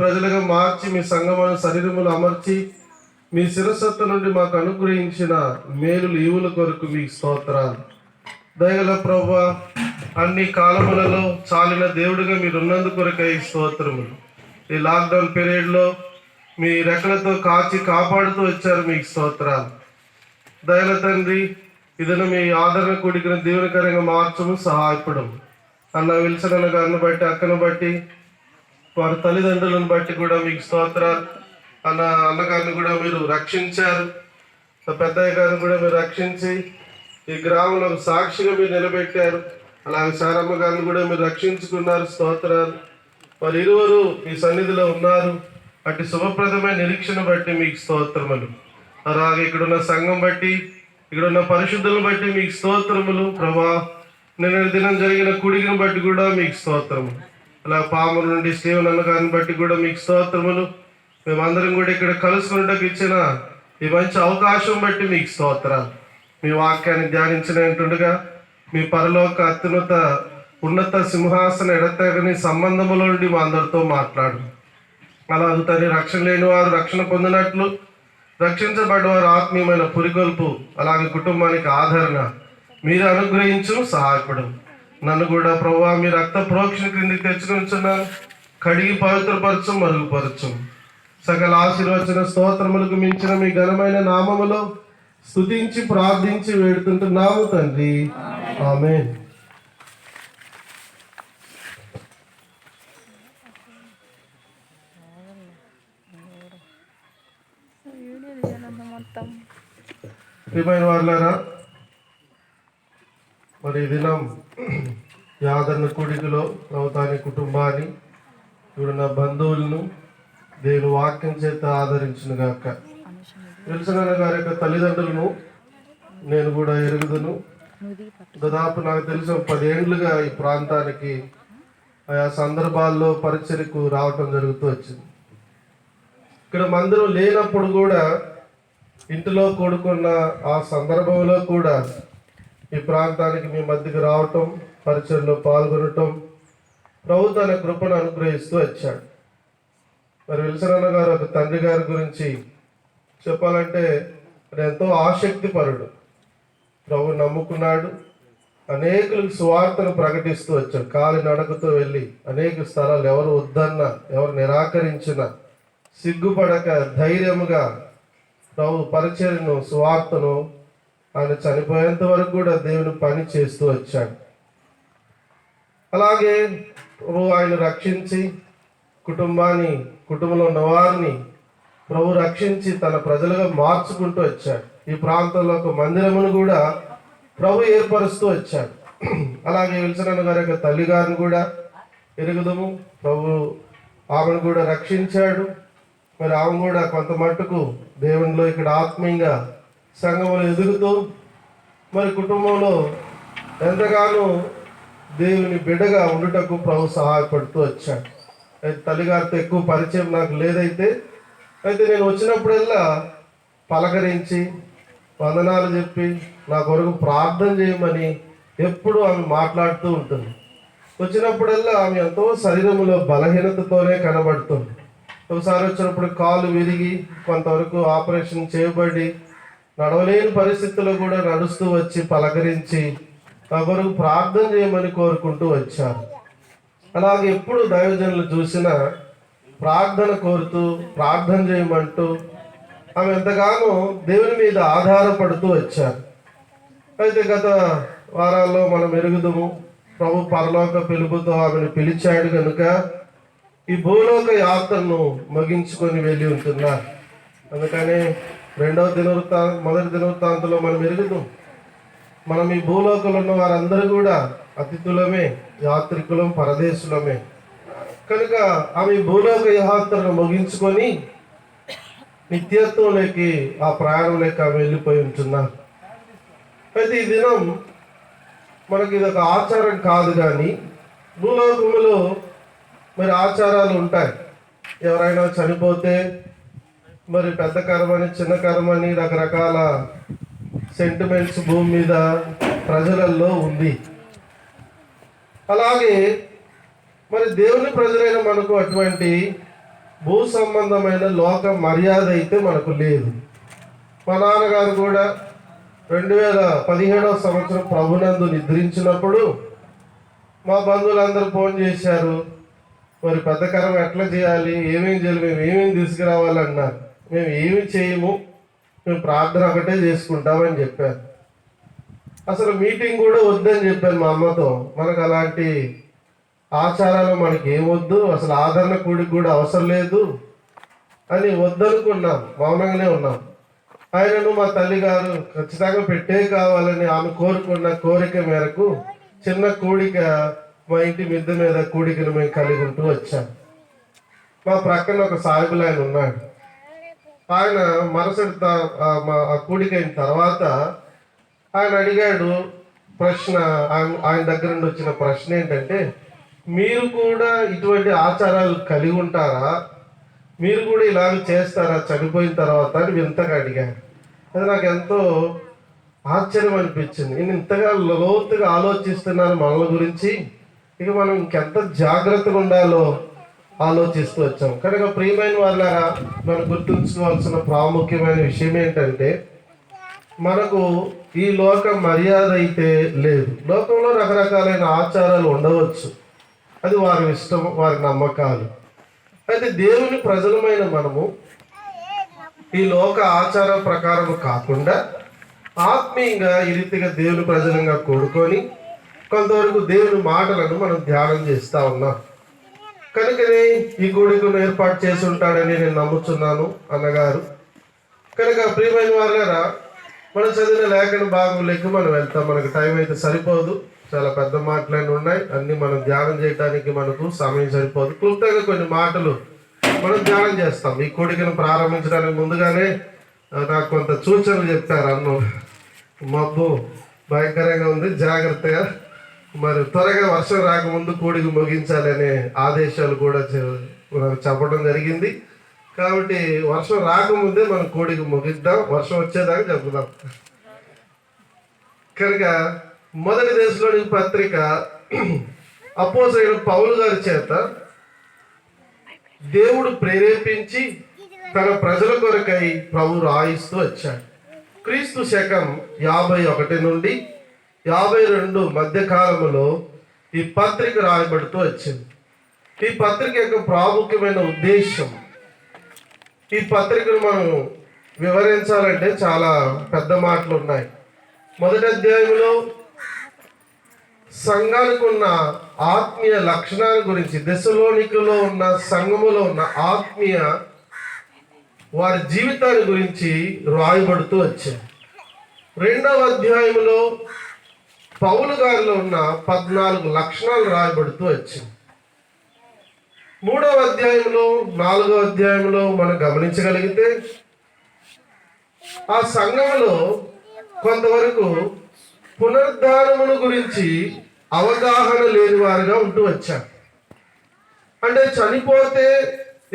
ప్రజలుగా మార్చి మీ సంఘమును శరీరములు అమర్చి మీ శిరసత్త నుండి మాకు అనుగ్రహించిన మేలులు ఈవుల కొరకు మీకు స్తోత్రాలు. దయగల ప్రభువా, అన్ని కాలములలో చాలిన దేవుడిగా మీరు ఉన్నందు కొరకై స్తోత్రములు. ఈ లాక్డౌన్ పీరియడ్లో మీ రెక్కలతో కాచి కాపాడుతూ వచ్చారు, మీకు స్తోత్రాలు. దయల తండ్రి, ఇదను మీ ఆదరణ కూడికను దీవెనకరంగా మార్చము, సహాయపడం. అన్న విల్సన్ అన్న గారిని బట్టి, అక్కను బట్టి, వారి తల్లిదండ్రులను బట్టి కూడా మీకు స్తోత్రాలు. అన్నగారిని కూడా మీరు రక్షించారు, పెద్దయ్య గారిని కూడా మీరు రక్షించి ఈ గ్రామంలో సాక్షిగా మీరు నిలబెట్టారు. అలాగే సారమ్మ గారిని కూడా మీరు రక్షించుకున్నారు, స్తోత్రాలు. వారు ఇరువురు మీ సన్నిధిలో ఉన్నారు. అటు శుభప్రదమైన నిరీక్షణ బట్టి మీకు స్తోత్రములు. అలాగే ఇక్కడున్న సంఘం బట్టి, ఇక్కడున్న పరిశుద్ధులను బట్టి మీకు స్తోత్రములు ప్రభా. నిన్న దినం జరిగిన కుడిగిని బట్టి కూడా మీకు స్తోత్రము. అలా పాముల నుండి స్టీవెన్ అన్న గారిని బట్టి కూడా మీకు స్తోత్రములు. మేమందరం కూడా ఇక్కడ కలుసుకున్నట్టుకు ఇచ్చిన ఈ మంచి అవకాశం బట్టి మీకు స్తోత్రాలు. మీ వాక్యాన్ని ధ్యానించినట్టుగా మీ పరలోక అత్యున్నత ఉన్నత సింహాసన ఎడతెగని సంబంధముల నుండి మా అందరితో మాట్లాడు. అలాగే తల్లి, రక్షణ లేని వారు రక్షణ పొందినట్లు, రక్షించబడ్డవారు ఆత్మీయమైన పురికొల్పు, అలాగే కుటుంబానికి ఆదరణ మీరు అనుగ్రహించు, సహాయపడు. నన్ను కూడా ప్రభువా మీ రక్త ప్రోక్షణ క్రిందికి తెచ్చుకొనిచున్నాను. కడిగి పవిత్రపరచు, మరుగుపరచు. సకల ఆశీర్వచన స్తోత్రములకు మించిన మీ ఘనమైన నామములో స్తుతించి ప్రార్థించి వేడుకుంటున్నాము తండ్రి, ఆమేన్. ప్రియమైన వారులారా, మరి దినం ఈ ఆదరణ కూడికలో ప్రభుత్వాన్ని, కుటుంబాన్ని, ఇప్పుడున్న బంధువులను దేవుని వాక్యం చేత ఆదరించును గాక. విల్సన్ గారి యొక్క తల్లిదండ్రులను నేను కూడా ఎరుగుదును. దాదాపు నాకు తెలిసిన 10 ఏళ్లుగా ఈ ప్రాంతానికి ఆయా సందర్భాల్లో పరిచర్యకు రావటం జరుగుతూ వచ్చింది. ఇక్కడ మందిరం లేనప్పుడు కూడా, ఇంటిలో కూడుకున్న ఆ సందర్భంలో కూడా ఈ ప్రాంతానికి మీ మధ్యకి రావటం, పరిచర్యలో పాల్గొనటం ప్రభు తన కృపను అనుగ్రహిస్తూ వచ్చాడు. మరి విల్సన్ అన్న గారు ఒక తండ్రి గారి గురించి చెప్పాలంటే ఎంతో ఆసక్తి పరుడు. ప్రభు నమ్ముకున్నాడు, అనేకులకు సువార్తను ప్రకటిస్తూ వచ్చాడు. కాలి నడకతో వెళ్ళి అనేక స్థలాలు, ఎవరు వద్దన్నా, ఎవరు నిరాకరించినా సిగ్గుపడక ధైర్యముగా ప్రభు పరిచర్యను, సువార్తను ఆయన చనిపోయేంత వరకు కూడా దేవుని పని చేస్తూ వచ్చాడు. అలాగే ప్రభు ఆయన రక్షించి కుటుంబంలో ఉన్న వారిని ప్రభు రక్షించి తన ప్రజలుగా మార్చుకుంటూ వచ్చాడు. ఈ ప్రాంతంలో ఒక మందిరమును కూడా ప్రభు ఏర్పరుస్తూ వచ్చాడు. అలాగే విల్సన్ అన్న గారి యొక్క తల్లి గారిని కూడా ఎరుగుదము. ప్రభు ఆమెను కూడా రక్షించాడు. మరి ఆమె కూడా కొంత మట్టుకు దేవునిలో ఇక్కడ ఆత్మీయంగా సంఘంలో ఎదుగుతూ, మరి కుటుంబంలో ఎంతగానో దేవుని బిడ్డగా ఉండుటకు ప్రభు సహాయపడుతూ వచ్చాడు. అయితే తల్లిగారితో ఎక్కువ పరిచయం నాకు లేదైతే నేను వచ్చినప్పుడల్లా పలకరించి వందనాలు చెప్పి నా కొరకు ప్రార్థన చేయమని ఎప్పుడు ఆమె మాట్లాడుతూ ఉంటుంది. వచ్చినప్పుడల్లా ఆమె ఎంతో శరీరంలో బలహీనతతోనే కనబడుతుంది. ఒకసారి వచ్చినప్పుడు కాలు విరిగి కొంతవరకు ఆపరేషన్ చేయబడి నడవలేని పరిస్థితుల్లో కూడా నడుస్తూ వచ్చి పలకరించి నా కొరకు ప్రార్థన చేయమని కోరుకుంటూ వచ్చారు. అలాగే ఎప్పుడు దైవజనులు చూసినా ప్రార్థన కోరుతూ, ప్రార్థన చేయమంటూ ఆమె ఎంతగానో దేవుని మీద ఆధారపడుతూ వచ్చారు. అయితే గత వారాల్లో మనం ఎరుగుదము, ప్రభు పరలోక పిలుపుతో ఆమెను పిలిచాడు కనుక ఈ భూలోక యాత్రను ముగించుకొని వెళ్ళి ఉంటున్నారు. అందుకని మొదటి దినవృత్తాంతంలో మనం ఎరుగుదాం, మనం ఈ భూలోకంలో ఉన్న వారందరూ కూడా అతిథులమే, యాత్రికులం, పరదేశులమే. కనుక ఆమె భూలోక యాత్రను ముగించుకొని నిత్యత్వంలోకి, ఆ ప్రయాణంలోకి ఆమె వెళ్ళిపోయి ఉంటున్నారు. అయితే ఈ దినం మనకి ఇది ఒక ఆచారం కాదు, కానీ భూలోకములో మరి ఆచారాలు ఉంటాయి. ఎవరైనా చనిపోతే మరి పెద్ద కర్మని, చిన్న కర్మని, రకరకాల సెంటిమెంట్స్ భూమి మీద ప్రజలలో ఉంది. అలాగే మరి దేవుని ప్రజలైన మనకు అటువంటి భూ సంబంధమైన లోక మర్యాద అయితే మనకు లేదు. మా నాన్నగారు కూడా 2017 సంవత్సరం ప్రభునందు నిద్రించినప్పుడు మా బంధువులందరూ ఫోన్ చేశారు. మరి పెద్ద కరం ఎట్లా చేయాలి, ఏమేం చేయాలి, మేము ఏమేమి తీసుకురావాలన్నారు. మేము ఏమి చేయము, మేము ప్రార్థన ఒకటే చేసుకుంటామని చెప్పారు. అసలు మీటింగ్ కూడా వద్దని చెప్పాను మా అమ్మతో. మనకు అలాంటి ఆచారాలు మనకి ఏమొద్దు, అసలు ఆదరణ కూడికి కూడా అవసరం లేదు అని వద్దనుకున్నాం, మౌనంగానే ఉన్నాం. ఆయనను మా తల్లిగారు ఖచ్చితంగా పెట్టే కావాలని ఆమె కోరుకున్న కోరిక మేరకు చిన్న కూడిక మా ఇంటి మిద్దె మీద కూడికను మేము కలిగి ఉంటూ వచ్చాం. మా ప్రక్కన ఒక సాయిబులు ఆయన ఉన్నాడు. ఆయన మరుసటి ఆ కూడిక అయిన తర్వాత ఆయన అడిగాడు ప్రశ్న. ఆయన దగ్గర నుండి వచ్చిన ప్రశ్న ఏంటంటే, మీరు కూడా ఇటువంటి ఆచారాలు కలిగి ఉంటారా, మీరు కూడా ఇలాగ చేస్తారా చనిపోయిన తర్వాత అని వింతగా అడిగాను. అది నాకు ఎంతో ఆశ్చర్యం అనిపించింది. నేను ఇంతగా లోతుగా ఆలోచిస్తున్నాను మనల గురించి, ఇక మనం ఇంకెంత జాగ్రత్తగా ఉండాలో ఆలోచిస్తూ వచ్చాం. కనుక ప్రియమైన వాళ్ళారా, మనం గుర్తుంచుకోవాల్సిన ప్రాముఖ్యమైన విషయం ఏంటంటే, మనకు ఈ లోక మర్యాద అయితే లేదు. లోకంలో రకరకాలైన ఆచారాలు ఉండవచ్చు, అది వారి ఇష్టం, వారి నమ్మకాలు. అయితే దేవుని ప్రజలమైన మనము ఈ లోక ఆచారం ప్రకారం కాకుండా ఆత్మీయంగా ఈ రీతిగా దేవుని ప్రజలంగా కూడుకొని కొంతవరకు దేవుని మాటలను మనం ధ్యానం చేస్తూ ఉన్నాం. కనుకనే ఈ కూడికను ఏర్పాటు చేసి ఉంటాడని నేను నమ్ముతున్నాను అన్నగారు. కనుక ప్రియమైన వారులారా, మనం చదివిన లేఖన భాగంలోకి మనం వెళ్తాం. మనకు టైం అయితే సరిపోదు, చాలా పెద్ద మాటలన్నీ ఉన్నాయి, అన్ని మనం ధ్యానం చేయడానికి మనకు సమయం సరిపోదు. క్లుప్తంగా కొన్ని మాటలు మనం ధ్యానం చేస్తాం. ఈ కోడికను ప్రారంభించడానికి ముందుగానే నాకు కొంత సూచనలు చెప్పారు. అన్ను మబ్బు భయంకరంగా ఉంది, జాగ్రత్తగా మరి త్వరగా వర్షం రాకముందు కోడికి ముగించాలనే ఆదేశాలు కూడా చెప్పడం జరిగింది. కాబట్టి వర్షం రాకముందే మనం కోడికి ముగిద్దాం, వర్షం వచ్చేదాకా చెప్పుదాం. కనుక మొదటి దశలోని పత్రిక అపోస్తలుడైన పౌలు గారి చేత దేవుడు ప్రేరేపించి తన ప్రజల కొరకై ప్రభు రాయిస్తూ వచ్చాడు. క్రీస్తు శకం 51 నుండి 52 మధ్యకాలములో ఈ పత్రిక రాయబడుతూ వచ్చింది. ఈ పత్రిక యొక్క ప్రాముఖ్యమైన ఉద్దేశం, ఈ పత్రికను మనం వివరించాలంటే చాలా పెద్ద మాటలు ఉన్నాయి. మొదటి అధ్యాయంలో సంఘానికి ఉన్న ఆత్మీయ లక్షణాల గురించి, దశలోనికలో ఉన్న సంఘములో ఉన్న ఆత్మీయ వారి జీవితాల గురించి రాయబడుతూ వచ్చింది. రెండవ అధ్యాయంలో పౌలు గారిలో ఉన్న 14 లక్షణాలు రాయబడుతూ వచ్చింది. మూడవ అధ్యాయంలో 4వ అధ్యాయంలో మనం గమనించగలిగితే ఆ సంఘములో కొంతవరకు పునరుద్ధానమును గురించి అవగాహన లేని వారుగా ఉంటూ వచ్చారు. అంటే చనిపోతే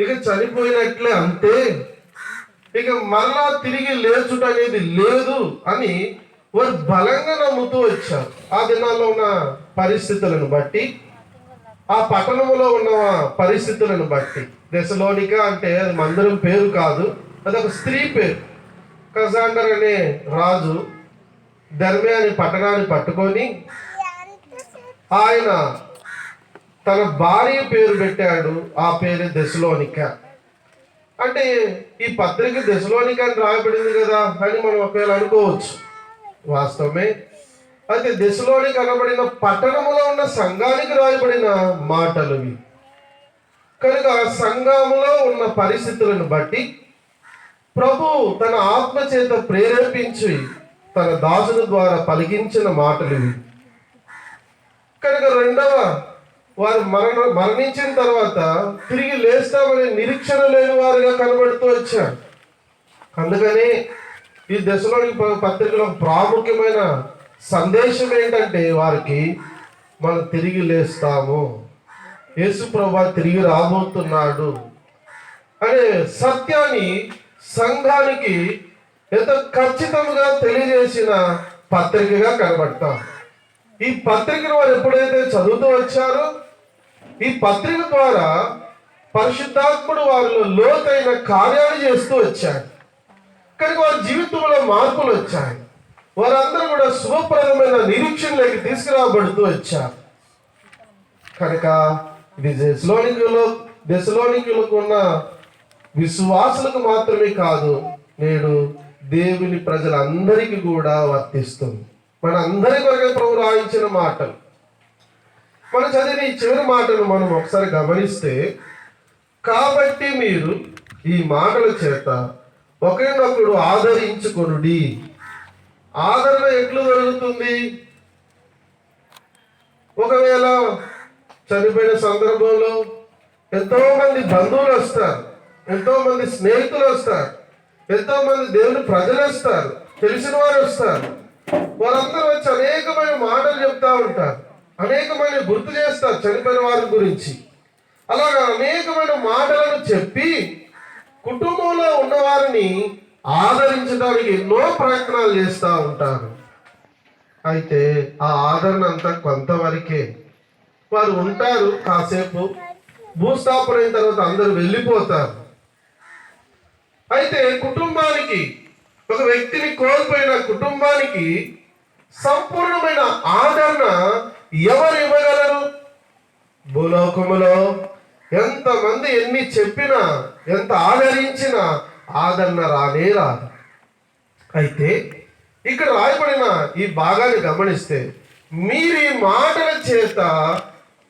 ఇక చనిపోయినట్లే, అంతే, ఇక మరలా తిరిగి లేచుట అనేది లేదు అని వారు బలంగా నమ్ముతూ వచ్చారు. ఆ దినాల్లో ఉన్న పరిస్థితులను బట్టి, ఆ పట్టణంలో ఉన్న పరిస్థితులను బట్టి. దశలోనిక అంటే అది మందిరం పేరు కాదు, అది ఒక స్త్రీ పేరు. కజాండర్ అనే రాజు ధర్మే అనే పట్టణాన్ని పట్టుకొని ఆయన తన భార్య పేరు పెట్టాడు. ఆ పేరు దశలోనిక. అంటే ఈ పత్రిక దశలోనిక అని రాయబడింది కదా అని మనం ఒకవేళ అనుకోవచ్చు, వాస్తవమే. అయితే దశలోనిక అనబడిన పట్టణంలో ఉన్న సంఘానికి రాయబడిన మాటలు ఇవి. కనుక సంఘములో ఉన్న పరిస్థితులను బట్టి ప్రభు తన ఆత్మ చేత ప్రేరేపించి తన దాసుల ద్వారా పలికించిన మాటలు ఇవి. కనుక రెండవ వారు మరణించిన తర్వాత తిరిగి లేస్తామనే నిరీక్షణ లేని వారుగా కనబడుతూ వచ్చారు. అందుకని ఈ దశలోని పత్రికలో ప్రాముఖ్యమైన సందేశం ఏంటంటే, వారికి మనం తిరిగి లేస్తాము, యేసు ప్రభువు తిరిగి రాబోతున్నాడు అనే సత్యాన్ని సంఘానికి ఎంతో ఖచ్చితంగా తెలియజేసిన పత్రికగా కనబడతాం. ఈ పత్రికను వారు ఎప్పుడైతే చదువుతూ వచ్చారో, ఈ పత్రిక ద్వారా పరిశుద్ధాత్ముడు వారిలో లోతైన కార్యాలు చేస్తూ వచ్చాడు. కనుక వారి జీవితంలో మార్పులు వచ్చాయి. వారందరూ కూడా శుభప్రదమైన నిరీక్షణలోకి తీసుకురాబడుతూ వచ్చారు. కనుక ఇది దెసలోనికులకు ఉన్న విశ్వాసులకు మాత్రమే కాదు, నేడు దేవుని ప్రజలందరికీ కూడా వర్తిస్తుంది. మన అందరి కొరకే ప్రభు రాయించిన మాటలు. మనం చదివిన ఈ చివరి మాటలు మనం ఒకసారి గమనిస్తే, కాబట్టి మీరు ఈ మాటల చేత ఒకరినొకడు ఆదరించుకొనుడి. ఆదరణ ఎట్లు జరుగుతుంది? ఒకవేళ చనిపోయిన సందర్భంలో ఎంతో మంది బంధువులు వస్తారు, ఎంతో మంది స్నేహితులు వస్తారు, ఎంతో మంది దేవుని ప్రజలు వస్తారు, తెలిసిన వారు వస్తారు. వారందరూ వచ్చి అనేకమైన మాటలు చెప్తా ఉంటారు, అనేకమైన గుర్తు చేస్తారు చనిపోయిన వారి గురించి. అలాగా అనేకమైన మాటలను చెప్పి కుటుంబంలో ఉన్నవారిని ఆదరించడానికి ఎన్నో ప్రయత్నాలు చేస్తూ ఉంటారు. అయితే ఆ ఆదరణ అంతా కొంతవరకే. వారు ఉంటారు కాసేపు, భూస్థాపన అయిన తర్వాత అందరూ వెళ్ళిపోతారు. అయితే కుటుంబానికి, ఒక వ్యక్తిని కోల్పోయిన కుటుంబానికి సంపూర్ణమైన ఆదరణ ఎవరు ఇవ్వగలరు? భూలోకములో ఎంతమంది ఎన్ని చెప్పినా, ఎంత ఆదరించినా ఆదరణ రానే రాదు. అయితే ఇక్కడ రాయబడిన ఈ భాగాన్ని గమనిస్తే, మీరు ఈ మాటల చేత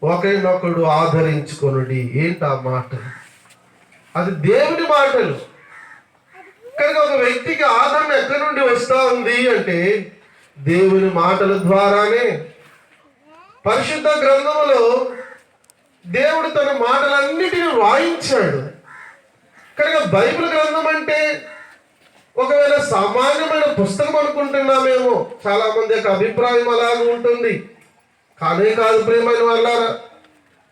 ఒకరినొకడు ఆదరించుకొనుడి. ఏంటి ఆ మాటలు? అది దేవుని మాటలు. కనుక ఒక వ్యక్తికి ఆదరణ ఎక్కడి నుండి వస్తూ ఉంది అంటే దేవుని మాటల ద్వారానే. పరిశుద్ధ గ్రంథములో దేవుడు తన మాటలన్నిటిని రాయించాడు. కనుక బైబిల్ గ్రంథం అంటే ఒకవేళ సామాన్యమైన పుస్తకం అనుకుంటున్నామేమో, చాలా మంది యొక్క అభిప్రాయం అలాగే ఉంటుంది. కానే కాదు ప్రియమైన వాళ్ళారా.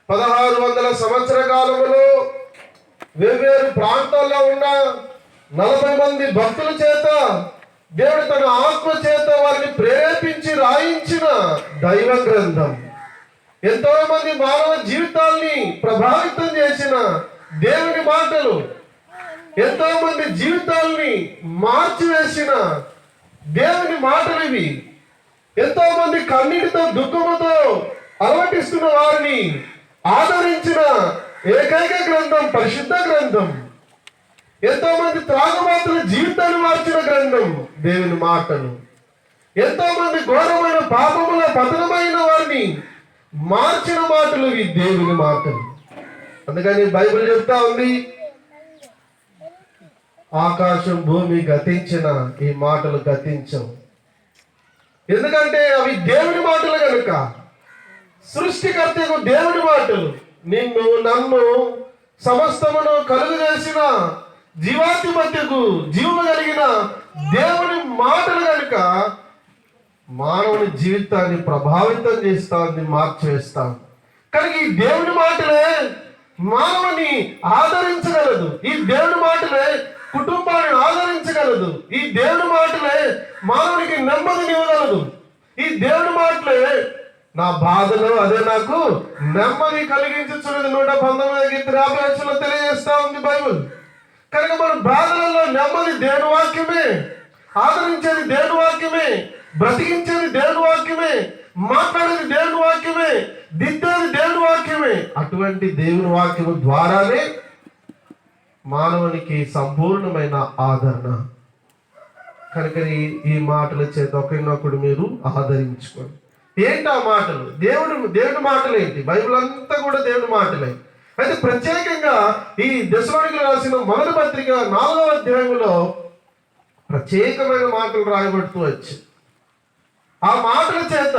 1600 సంవత్సర కాలంలో వేర్వేరు ప్రాంతాల్లో ఉన్న 40 మంది భక్తుల చేత దేవుడు తన ఆత్మ చేత వారిని ప్రేరేపించి రాయించిన దైవ గ్రంథం. ఎంతో మంది మానవ జీవితాల్ని ప్రభావితం చేసిన దేవుని మాటలు, ఎంతో మంది జీవితాల్ని మార్చివేసిన దేవుని మాటలు ఇవి. ఎంతో మంది కన్నీటితో, దుఃఖముతో అలవటిస్తున్న వారిని ఆదరించిన ఏకైక గ్రంథం పరిశుద్ధ గ్రంథం. ఎంతో మంది త్రాగుమాతుల జీవితాన్ని మార్చిన గ్రంథం దేవుని మాటలు. ఎంతో మంది ఘోరమైన పాపముల పతనమైన వారిని మార్చిన మాటలు ఇవి దేవుని మాటలు. అందుకని బైబిల్ చెప్తా ఉంది, ఆకాశం భూమి గతించిన ఈ మాటలు గతించవు. ఎందుకంటే అవి దేవుని మాటలు కనుక. సృష్టికర్తకు దేవుని మాటలు. నిన్ను, నన్ను, సమస్తమును కలుగు చేసిన జీవాతి మధ్యకు జీవము కలిగిన దేవుని మాటలు కనుక మానవుని జీవితాన్ని ప్రభావితం చేస్తా ఉంది, మార్చివేస్తా ఉంది. కనుక ఈ దేవుని మాటలే మానవుని ఆదరించగలదు. ఈ దేవుని మాటలే కుటుంబాన్ని ఆదరించగలదు. ఈ దేవుని మాటలే మానవునికి నెమ్మదినివ్వగలదు. ఈ దేవుని మాటలే నా బాధలో అదే నాకు నెమ్మది కలిగించుచున్నది. 119 కీర్తన 50 తెలియజేస్తా ఉంది బైబిల్. కనుక మన బాధలలో నెమ్మది దేవుని వాక్యమే, ఆదరించేది దేవుని వాక్యమే, బ్రతికించేది దేవుని వాక్యమే, మాట్లాడేది దేవుని వాక్యమే, దిద్దేది దేవుని వాక్యమే. అటువంటి దేవుని వాక్యము ద్వారానే మానవునికి సంపూర్ణమైన ఆదరణ. కనుక ఈ మాటల చేత ఒకరినొకడు మీరు ఆదరించుకోండి. ఏంటి ఆ మాటలు? దేవుడి మాటలు ఏంటి? బైబిల్ అంతా కూడా దేవుడి మాటలే. అయితే ప్రత్యేకంగా ఈ దెసలోనికీయులకు రాసిన మొదటి పత్రిక 4వ అధ్యాయంలో ప్రత్యేకమైన మాటలు రాయబడుతూ వచ్చి, ఆ మాటల చేత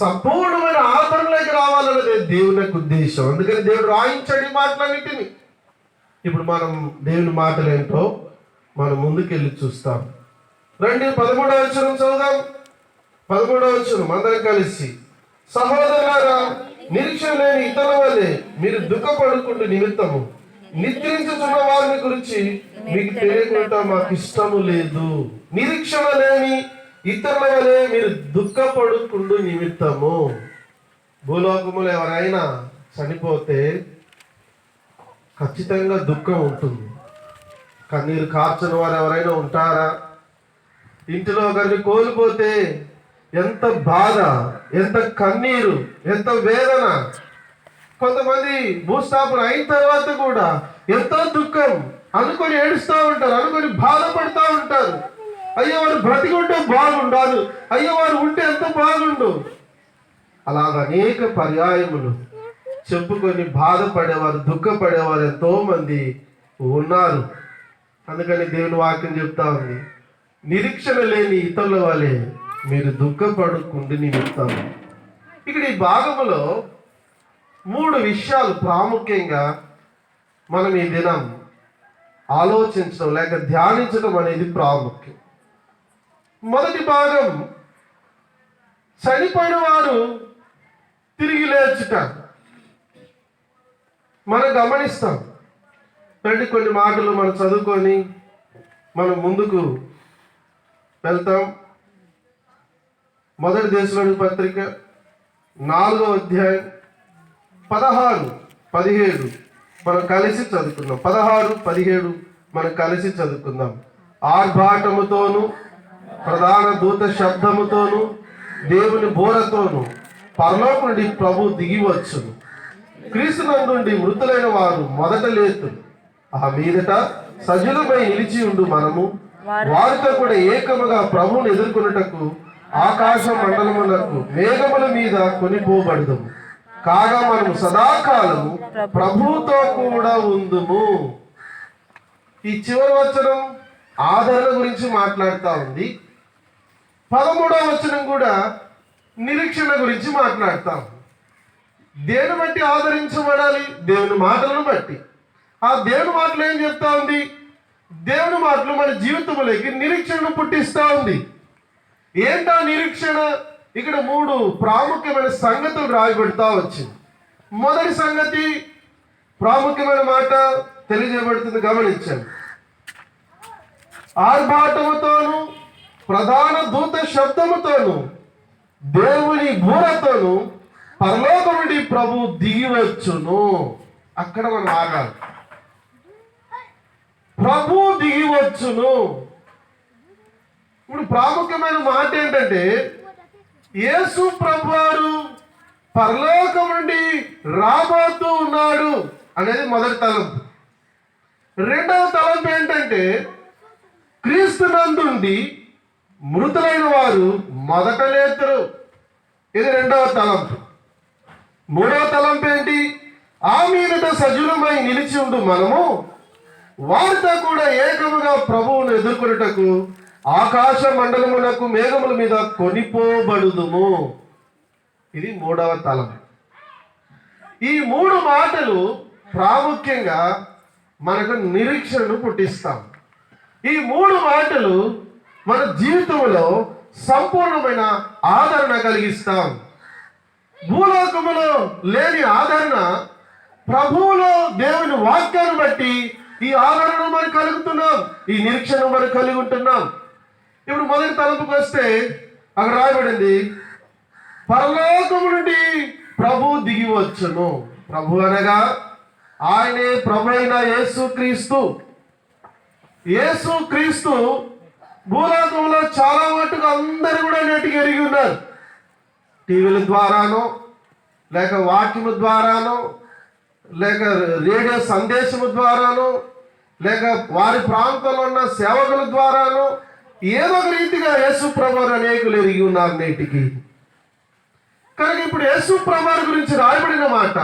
సంపూర్ణమైన ఆదరణలోకి రావాలన్నదే దేవుని యొక్క ఉద్దేశం. అందుకని దేవుడు రాయించాడు ఈ మాటలన్నిటిని. ఇప్పుడు మనం దేవుని మాటలు ఏంటో మనం ముందుకెళ్ళి చూస్తాం. రండి 13వ వచనం చదువుదాం. 13వ వచనం అందరం కలిసి, సహోదరులారా, నిరీక్షణ లేని ఇతరుల వలె మీరు దుఃఖపడుకుంటూ నిమిత్తము నిద్రించుతున్న వారిని గురించి మీకు తెలియకుండా మాకు ఇష్టము లేదు. నిరీక్షణ లేని ఇతరుల వలె మీరు దుఃఖపడుకుంటూ నిమిత్తము. భూలోకములు ఎవరైనా చనిపోతే ఖచ్చితంగా దుఃఖం ఉంటుంది. కన్నీరు కార్చని వారు ఎవరైనా ఉంటారా? ఇంటిలో ఒకరిని కోల్పోతే ఎంత బాధ, ఎంత కన్నీరు, ఎంత వేదన. కొంతమంది భూస్థాపన అయిన తర్వాత కూడా ఎంతో దుఃఖం అనుకొని ఏడుస్తూ ఉంటారు, అనుకొని బాధపడుతూ ఉంటారు. అయ్యో వారు బ్రతికి ఉంటే బాగుండాలి, అయ్యో వారు ఉంటే ఎంత బాగుండు. అలాగ అనేక పర్యాయములు చెప్పుకొని బాధపడేవారు, దుఃఖపడేవారు ఎంతో మంది ఉన్నారు. అందుకని దేవుని వాక్యం చెప్తా ఉంది, నిరీక్షణ లేని ఇతరుల వలె మీరు దుఃఖపడకుండి నిమిత్తం. ఇక్కడ ఈ భాగములో 3 విషయాలు ప్రాముఖ్యంగా మనం ఈ దినం ఆలోచించడం లేక ధ్యానించడం అనేది ప్రాముఖ్యం. మొదటి భాగం, చనిపోయిన వారు తిరిగి లేచుట. మనం గమనిస్తాం. రండి కొన్ని మాటలు మనం చదువుకొని మనం ముందుకు వెళ్తాం. మొదటి దశలోని పత్రిక 4వ అధ్యాయం 16, 17 మనం కలిసి చదువుకుందాం. 16, 17 మనం కలిసి చదువుకుందాం. ఆర్భాటముతోను ప్రధాన దూత శబ్దముతోను దేవుని బోరతోను పరలోకం నుండి ప్రభు దిగి వచ్చును. క్రీస్తునందుండి మృతులైన వారు మొదట లేతురు. ఆ మీదట సజీవులమై నిలిచి ఉండు మనము వారితో కూడా ఏకముగా ప్రభువును ఎదుర్కొనుటకు ఆకాశ మండలమునకు మేఘముల మీద కొనిపోబడదుము. కాగా మనము సదాకాలము ప్రభువుతో కూడా ఉందుము. ఈ చివరి వచనం ఆదరణ గురించి మాట్లాడుతూ ఉంది. 13వ వచనం కూడా నిరీక్షణ గురించి మాట్లాడతాం. దేని బట్టి ఆదరించబడాలి? దేవుని మాటలను బట్టి. ఆ దేవుని మాటలు ఏం చెప్తా ఉంది? దేవుని మాటలు మన జీవితంలోకి నిరీక్షణను పుట్టిస్తూ ఉంది. ఏంటా నిరీక్షణ? ఇక్కడ 3 ప్రాముఖ్యమైన సంగతులు రాయబెడతా వచ్చింది. మొదటి సంగతి, ప్రాముఖ్యమైన మాట తెలియజేయబడుతుంది, గమనించండి. ఆర్భాటముతోను ప్రధాన దూత శబ్దముతోను దేవుని బూరతోను పరలోకం నుండి ప్రభు దిగి వచ్చును. అక్కడ మనం ఆగాలి. ప్రభు దిగి వచ్చును. ఇప్పుడు ప్రాముఖ్యమైన మాట ఏంటంటే, యేసు ప్రభువారు పరలోకం నుండి రాబోతూ ఉన్నాడు అనేది మొదటి తలంపు. రెండవ తలంపు ఏంటంటే, క్రీస్తునందుండి మృతులైన వారు మొదట లేతురు. ఇది రెండవ తలంపు. మూడవ తలంపు ఏంటి? ఆ మీదట సజీవమై నిలిచి ఉండు మనము వారితో కూడా ఏకముగా ప్రభువును ఎదుర్కొనుటకు ఆకాశ మండలమునకు మేఘముల మీద కొనిపోబడుదుము. ఇది మూడవ తలంపు. ఈ 3 మాటలు ప్రాముఖ్యంగా మనకు నిరీక్షణను పుట్టిస్తాం. ఈ 3 మాటలు మన జీవితంలో సంపూర్ణమైన ఆదరణ కలిగిస్తాం. భూలోకములో లేని ఆదరణ ప్రభువులో దేవుని వాక్యాన్ని బట్టి ఈ ఆదరణ మనం కలుగుతున్నాం, ఈ నిరీక్షణ మనం కలిగి ఉంటున్నాం. ఇప్పుడు మొదటి తలంపుకి వస్తే అక్కడ రాయబడింది, పరలోకము నుండి ప్రభు దిగి వచ్చును. ప్రభు అనగా ఆయనే ప్రభు అయిన యేసుక్రీస్తు. యేసుక్రీస్తు భూలోకంలో చాలా మట్టుకు అందరు కూడా నేటికి ఎరిగి ఉన్నారు. టీవీల ద్వారానో లేక వాక్యము ద్వారానో లేక రేడియో సందేశము ద్వారానో లేక వారి ప్రాంతంలో ఉన్న సేవకుల ద్వారానో ఏదో ఒక రీతిగా యేసు ప్రభువారు అనేకులు ఎరిగి ఉన్నారు నేటికి. కనుక ఇప్పుడు యేసు ప్రభువారి గురించి రాయబడిన మాట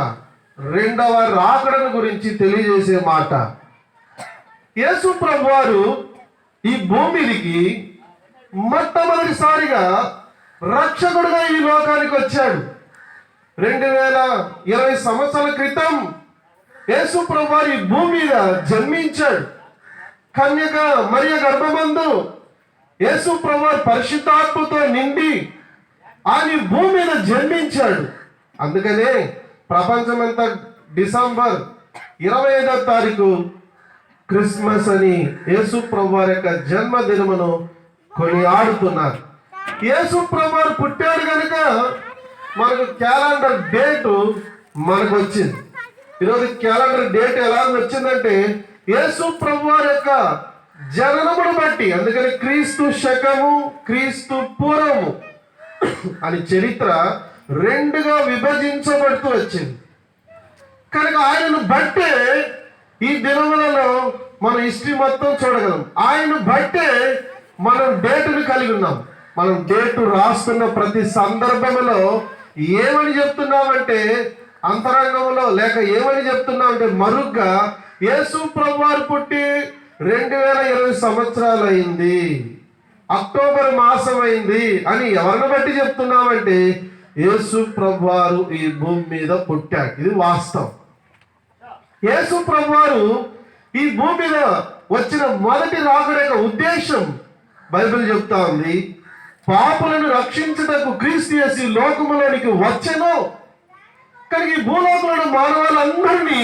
రెండవ రాకడను గురించి తెలియజేసే మాట. యేసు ప్రభువారు ఈ భూమికి మొట్టమొదటిసారిగా రక్షకుడుగా ఈ లోకానికి వచ్చాడు. 2020 సంవత్సరాల క్రితం యేసు ప్రభువారు ఈ భూమి మీద జన్మించాడు. కన్యక మరియ గర్భమందు యేసు ప్రభువారు పరిశుద్ధాత్మతో నిండి ఆయన భూమి మీద జన్మించాడు. అందుకనే ప్రపంచమంతా డిసెంబర్ 25వ తారీఖు క్రిస్మస్ అని యేసు ప్రభువారి యొక్క జన్మదినమును కొనియాడుతున్నారు. యేసు ప్రభువారు పుట్టాడు కనుక మనకు క్యాలెండర్ డేటు మనకు వచ్చింది. ఈరోజు క్యాలెండర్ డేట్ ఎలా వచ్చిందంటే యేసు ప్రభు వారి యొక్క జననమును బట్టి. అందుకని క్రీస్తు శకము, క్రీస్తు పూర్వము అని చరిత్ర రెండుగా విభజించబడుతూ వచ్చింది. కనుక ఆయనను బట్టే ఈ దినములలో మనం హిస్టరీ మొత్తం చూడగలం. ఆయనను బట్టే మనం డేటును కలిగి ఉన్నాం. మనం డేటు రాస్తున్న ప్రతి సందర్భంలో ఏమని చెప్తున్నామంటే అంతరంగంలో, లేక ఏమని చెప్తున్నామంటే మరుగ్గా యేసు ప్రభువారు పుట్టి 2020 సంవత్సరాలు అయింది, అక్టోబర్ మాసం అయింది అని ఎవరిని బట్టి చెప్తున్నామంటే యేసు ప్రభువారు ఈ భూమి మీద పుట్టాడు. ఇది వాస్తవం. యేసు ప్రభువారు ఈ భూమి మీద వచ్చిన మొదటి రాకడ యొక్క ఉద్దేశం బైబిల్ చెప్తా ఉంది. పాపులను రక్షించుటకు క్రీస్తు యేసు ఈ లోకములోనికి వచ్చెను. కానీ ఈ భూలోకంలో మానవులందరినీ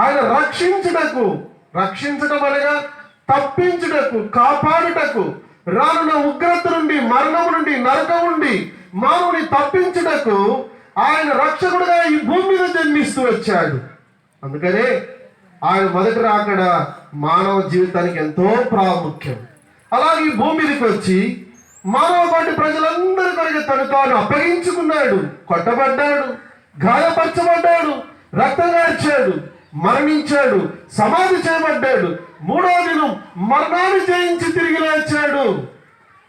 ఆయన రక్షించటం అనగా తప్పించుటకు, కాపాడుటకు, రానున్న ఉగ్రత నుండి, మరణము నుండి, నరకం నుండి మానవుని తప్పించుటకు ఆయన రక్షకుడుగా ఈ భూమి మీద జన్మిస్తూ వచ్చాడు. అందుకనే ఆయన మొదటి రాకడ మానవ జీవితానికి ఎంతో ప్రాముఖ్యం. అలాగే ఈ భూమి మీదకి వచ్చి మానవ కోటి ప్రజలందరి కొరకు తను తాను అప్పగించుకున్నాడు. కొట్టబడ్డాడు, గాయపరచబడ్డాడు, రక్తం గార్చాడు, మరణించాడు, సమాధి చేయబడ్డాడు. 3వ దినం మరణాన్ని జయించి తిరిగి లేచాడు.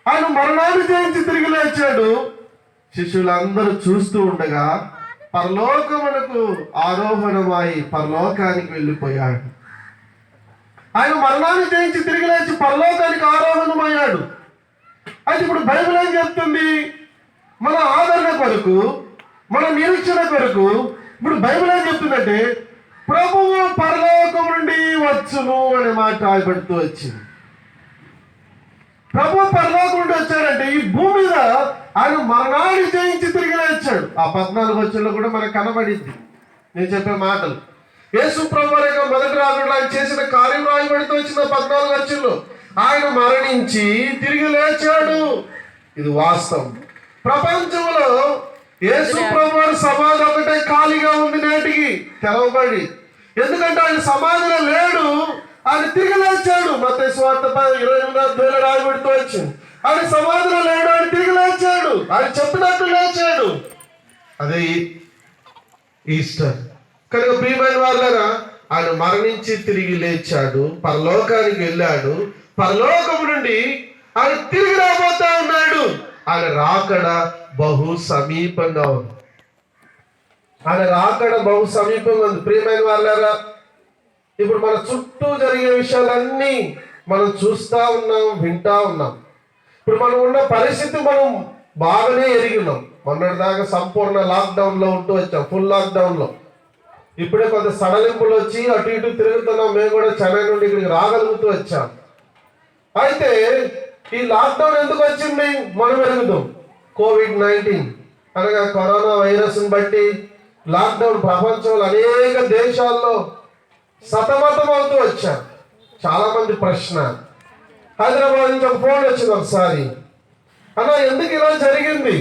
ఆయన మరణాన్ని జయించి తిరిగి లేచాడు. శిష్యులందరూ చూస్తూ ఉండగా పరలోకమునకు ఆరోహణమై పరలోకానికి వెళ్ళిపోయాడు. ఆయన మరణాన్ని జయించి తిరిగి లేచి పరలోకానికి ఆరోహణమయ్యాడు. అయితే ఇప్పుడు బైబిల్ ఏం చెప్తుంది? మన ఆదరణ కొరకు, మన నిరీక్షణ కొరకు ఇప్పుడు బైబిల్ ఏం చెప్తుందంటే ప్రభువు పరలోకం నుండి వచ్చును అనే మాట రాయబడుతూ వచ్చింది. ప్రభు పరలోకం నుండి వచ్చాడంటే ఈ భూమి మీద ఆయన మరణాన్ని జయించి తిరిగి లేచాడు. ఆ 14 వచనంలో కూడా మనకు కనబడింది నేను చెప్పే మాటలు. యేసు ప్రభు వారి యొక్క మొదటి రాకడలో ఆయన చేసిన కార్యం రాయబడుతూ వచ్చిన 14 వచనంలో ఆయన మరణించి తిరిగి లేచాడు. ఇది వాస్తవం. ప్రపంచంలో యేసు ప్రభు వారి సమాధి ఒకటే ఖాళీగా ఉంది, నేటికి తెరవబడి. ఎందుకంటే ఆయన సమాధిలో లేడు, ఆయన తిరిగి లేచాడు. మత్తయి సువార్త 28 రాయబడుతూ వచ్చింది. ఆయన సమాధిలో లేడు, ఆయన తిరిగి లేచాడు. ఆయన చెప్పినట్టు లేచాడు. అదే ఈస్టర్. కనుక ప్రియమైన వాళ్ళరా, ఆయన మరణించి తిరిగి లేచాడు, పరలోకానికి వెళ్ళాడు. పరలోకము నుండి ఆయన తిరిగి రాబోతా ఉన్నాడు. ఆయన రాకడ బహు సమీపంగా ఉంది. ఆయన రాకడ బహు సమీపంగా ఉంది. ప్రియమైన వాళ్ళారా, ఇప్పుడు మన చుట్టూ జరిగే విషయాలన్నీ మనం చూస్తా ఉన్నాం, వింటా ఉన్నాం. ఇప్పుడు మనం ఉన్న పరిస్థితి మనం బాగానే ఎరిగి ఉన్నాం. మొన్నటిదాకా సంపూర్ణ లాక్డౌన్ లో ఉంటూ వచ్చాం, ఫుల్ లాక్డౌన్ లో. ఇప్పుడే కొంత సడలింపులు వచ్చి అటు ఇటు తిరుగుతున్నాం. మేము కూడా చెన్నై నుండి ఇక్కడికి రాగలుగుతూ వచ్చాం. అయితే ఈ లాక్డౌన్ ఎందుకు వచ్చింది మనం ఎరుగుదాం. COVID-19 అనగా కరోనా వైరస్ని బట్టి లాక్డౌన్ ప్రపంచంలో అనేక దేశాల్లో సతమతం అవుతూ వచ్చారు. చాలా మంది ప్రశ్న, హైదరాబాద్ నుంచి ఒక ఫోన్ వచ్చింది ఒకసారి, అన్నా ఎందుకు ఇలా జరిగింది?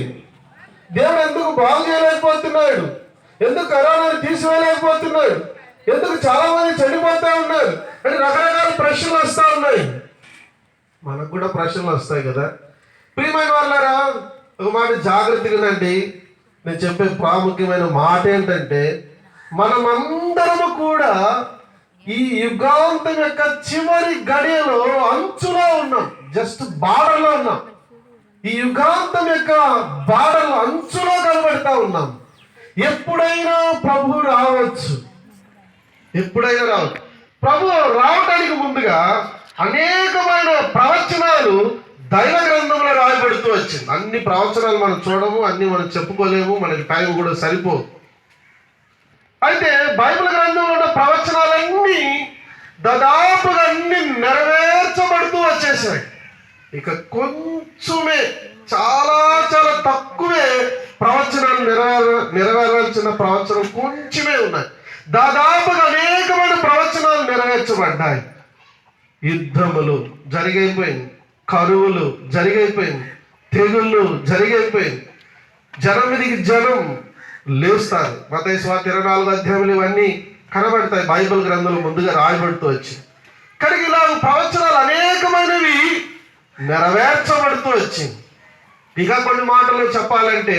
దేవుడు ఎందుకు బాగు చేయలేకపోతున్నాడు? ఎందుకు కరోనాను తీసివేయలేకపోతున్నాడు? ఎందుకు చాలా మంది చనిపోతా ఉన్నారు అని రకరకాల ప్రశ్నలు వస్తూ ఉన్నాయి. మనకు కూడా ప్రశ్నలు వస్తాయి కదా. ప్రియమైన వాళ్ళారా, ఒక మాట జాగ్రత్తగానండి. నేను చెప్పే ప్రాముఖ్యమైన మాట ఏంటంటే మనమందరము కూడా ఈ యుగాంతం యొక్క చివరి గడియలో అంచులో ఉన్నాం, జస్ట్ బార్డర్లో ఉన్నాం. ఈ యుగాంతం యొక్క బార్డర్లో అంచులో కనబడతా ఉన్నాం. ఎప్పుడైనా ప్రభు రావచ్చు, ఎప్పుడైనా రావచ్చు. ప్రభు రావటానికి ముందుగా అనేకమైన ప్రవచనాలు దైవ గ్రంథంలో రాయబడుతూ వచ్చింది. అన్ని ప్రవచనాలు మనం చూడము, అన్ని మనం చెప్పుకోలేము, మనకి టైం కూడా సరిపోదు. అయితే బైబిల్ గ్రంథంలో ఉన్న ప్రవచనాలన్నీ దాదాపుగా అన్ని నెరవేర్చబడుతూ వచ్చేసాయి. ఇక కొంచెమే, చాలా చాలా తక్కువే ప్రవచనాలు నెరవేరాల్సిన ప్రవచనం కొంచెమే ఉన్నాయి. దాదాపుగా అనేకమైన ప్రవచనాలు నెరవేర్చబడ్డాయి. యుద్ధములు జరిగైపోయింది, కరువులు జరిగైపోయింది, తెగుళ్ళు జరిగైపోయింది. జనం మీదకి జనం లేస్తారు. మత్తయి సువార్త 24వ అధ్యాయంలో ఇవన్నీ కనబడతాయి, బైబిల్ గ్రంథంలో ముందుగా రాయబడుతూ వచ్చింది. కానీ ఇలా ప్రవచనాలు అనేకమైనవి నెరవేర్చబడుతూ వచ్చింది. ఇక కొన్ని మాటలు చెప్పాలంటే,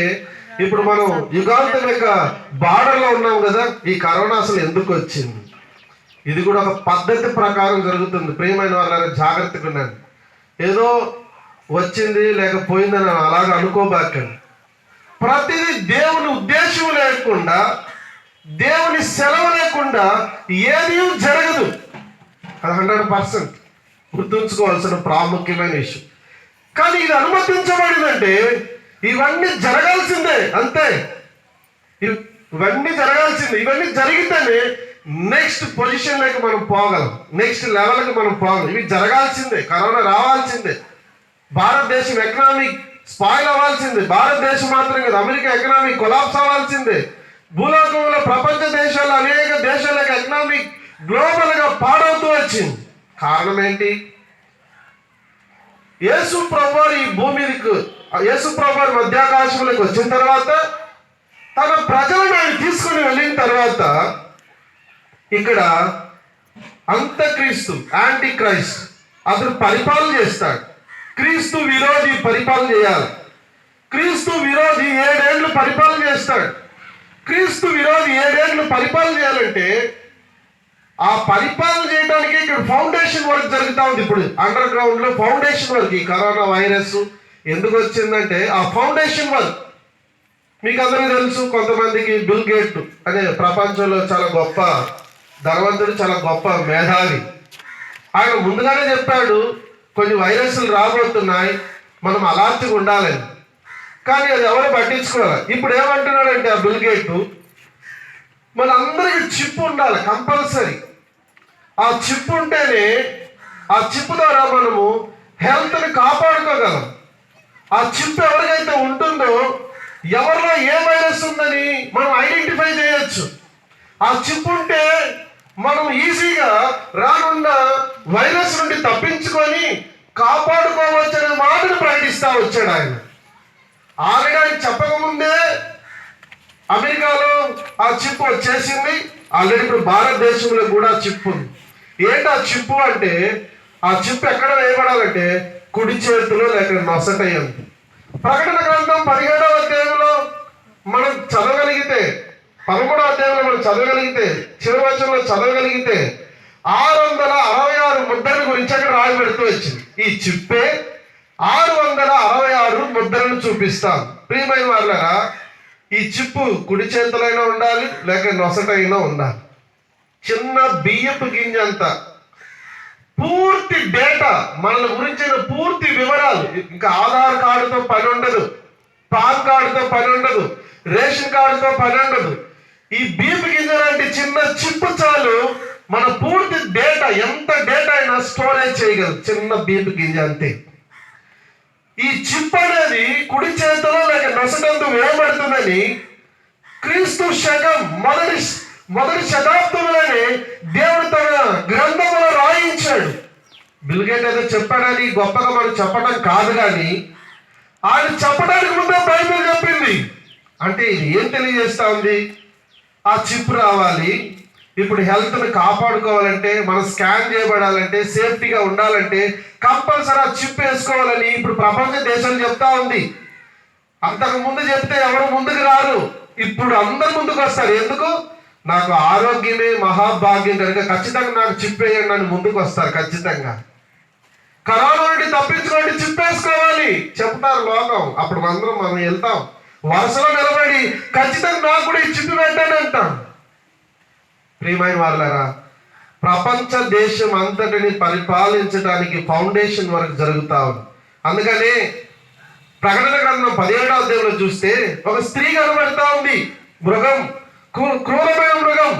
ఇప్పుడు మనం యుగాంతం యొక్క బార్డర్లో ఉన్నాం కదా. ఈ కరోనా అసలు ఎందుకు వచ్చింది? ఇది కూడా ఒక పద్ధతి ప్రకారం జరుగుతుంది. ప్రియమైన వాళ్ళ జాగ్రత్తగా ఉండండి. ఏదో వచ్చింది లేకపోయిందని అలాగ అనుకోబాకండి. ప్రతిదీ దేవుని ఉద్దేశం లేకుండా, దేవుని సెలవు లేకుండా ఏది జరగదు. అది 100% గుర్తుంచుకోవాల్సిన ప్రాముఖ్యమైన విషయం. కానీ ఇది అనుమతించబడిందంటే ఇవన్నీ జరగాల్సిందే, అంతే. ఇవన్నీ జరగాల్సిందే. ఇవన్నీ జరిగితేనే నెక్స్ట్ పొజిషన్లోకి మనం పోగలం, నెక్స్ట్ లెవెల్కి మనం పోగలం. ఇవి జరగాల్సిందే. కరోనా రావాల్సిందే. భారతదేశం ఎకనామిక్ స్పాయిల్ అవ్వాల్సిందే. భారతదేశం మాత్రం కదా, అమెరికా ఎకనామిక్ కొలాప్స్ అవ్వాల్సిందే. భూలోకంలో ప్రపంచ దేశాలు అనేక దేశాలకు ఎకనామిక్ గ్లోబల్గా పాడవుతూ వచ్చింది. కారణం ఏంటి? యేసు ప్రభువారు ఈ భూమికి, యేసు ప్రభువారు మధ్యాకాశంలోకి వచ్చిన తర్వాత, తన ప్రజలను ఆయన తీసుకుని వెళ్ళిన తర్వాత, ఇక్కడ అంతక్రీస్తు, యాంటీ క్రైస్ట్ అతను పరిపాలన చేస్తాడు. క్రీస్తు విరోధి పరిపాలన చేయాలి. క్రీస్తు విరోధి 7 ఏళ్ళు పరిపాలన చేస్తాడు. క్రీస్తు విరోధి 7 ఏళ్ళు పరిపాలన చేయాలంటే ఆ పరిపాలన చేయడానికి ఇక్కడ ఫౌండేషన్ వర్క్ జరుగుతూ ఉంది. ఇప్పుడు అండర్ గ్రౌండ్ లో ఫౌండేషన్ వర్క్. ఈ కరోనా వైరస్ ఎందుకు వచ్చిందంటే ఆ ఫౌండేషన్ వర్క్. మీకు అందరికీ తెలుసు, కొంతమందికి బిల్ గేట్ అనే ప్రపంచంలో చాలా గొప్ప ధనవంతుడు, చాలా గొప్ప మేధావి. ఆయన ముందుగానే చెప్పాడు కొన్ని వైరస్లు రాబోతున్నాయి, మనం అలర్ట్గా ఉండాలని. కానీ అది ఎవరు పట్టించుకోవాలి. ఇప్పుడు ఏమంటున్నాడంటే ఆ బిల్ గేట్, మనందరికీ చిప్ ఉండాలి కంపల్సరీ. ఆ చిప్ ఉంటేనే, ఆ చిప్ ద్వారా మనము హెల్త్ని కాపాడుకోగలం. ఆ చిప్ ఎవరికైతే ఉంటుందో ఎవరిలో ఏ వైరస్ ఉందని మనం ఐడెంటిఫై చేయొచ్చు. ఆ చిప్ ఉంటే మనం ఈజీగా రానున్న వైరస్ నుండి తప్పించుకొని కాపాడుకోవచ్చనే మాటను ప్రకటిస్తూ వచ్చాడు ఆయన. ఆల్రెడీ ఆయన చెప్పకముందే అమెరికాలో ఆ చిప్ వచ్చేసింది. ఆల్రెడీ ఇప్పుడు భారతదేశంలో కూడా చిప్ ఉంది. ఏంటి ఆ చిప్ అంటే, ఆ చిప్ ఎక్కడ వేయబడాలంటే కుడి చేతిలో లేక నొసటయ్యింది. ప్రకటన గ్రంథం 17వ అధ్యాయంలో మనం చదవగలిగితే, 13వ అధ్యాయంలో మనం చదవగలిగితే, చివరి వచనంలో చదవగలిగితే 666 ముద్రల గురించి అక్కడ రాయబెడుతూ వచ్చింది. ఈ చిప్పే 666 ముద్రలను చూపిస్తాం. ప్రియమైన వాళ్ళరా, ఈ చిప్పు కుడి చేతులైనా ఉండాలి లేక నొసటైనా ఉండాలి. చిన్న బియ్యపు గింజంత పూర్తి డేటా, మన గురించిన పూర్తి వివరాలు. ఇంకా ఆధార్ కార్డుతో పని ఉండదు, పాన్ కార్డుతో పని ఉండదు, రేషన్ కార్డుతో పని ఉండదు. ఈ బియ్యపు గింజ లాంటి చిన్న చిప్పు చాలు మన పూర్తి డేటా, ఎంత డేటా అయినా స్టోరేజ్ చేయగలదు. చిన్న బియ్యపు గింజ అంతే. ఈ చిప్ అనేది కుడి చేతిలో లేక నొసటందు వేయబడుతుందని క్రీస్తు శకం మొదటి శతాబ్దంలోనే దేవుడు తన గ్రంథంలో రాయించాడు. బిల్ గేట్ ఏదో చెప్పాడని గొప్పగా మనం చెప్పడం కాదు, కానీ ఆయన చెప్పడానికి ముందే బైబిల్ చెప్పింది. అంటే ఇది ఏం తెలియజేస్తా ఉంది? ఆ చిప్ రావాలి. ఇప్పుడు హెల్త్ని కాపాడుకోవాలంటే, మనం స్కాన్ చేయబడాలంటే, సేఫ్టీగా ఉండాలంటే కంపల్సరీ ఆ చిప్ వేసుకోవాలని ఇప్పుడు ప్రపంచ దేశాలు చెప్తా ఉంది. అంతకు ముందు చెప్తే ఎవరు ముందుకు రారు. ఇప్పుడు అందరు ముందుకు వస్తారు. ఎందుకు? నాకు ఆరోగ్యమే మహాభాగ్యం కనుక ఖచ్చితంగా నాకు చిప్ వేయండి అని ముందుకు వస్తారు. ఖచ్చితంగా కరోనా నుండి తప్పించుకోండి, చిప్ వేసుకోవాలి చెప్తారు లోకం. అప్పుడు మనం వెళ్తాం వరుసలో నిలబడి, ఖచ్చితంగా నాకు కూడా ఈ చిప్ పెట్టండి అంటాం. ప్రియమైన వాళ్ళారా, ప్రపంచ దేశం అంతటిని పరిపాలించడానికి ఫౌండేషన్ వర్క్ జరుగుతా ఉంది. అందుకనే ప్రకటన గ్రంథం 17వ అధ్యాయంలో చూస్తే ఒక స్త్రీ కనబడతా ఉంది. మృగం, క్రూరమైన మృగం,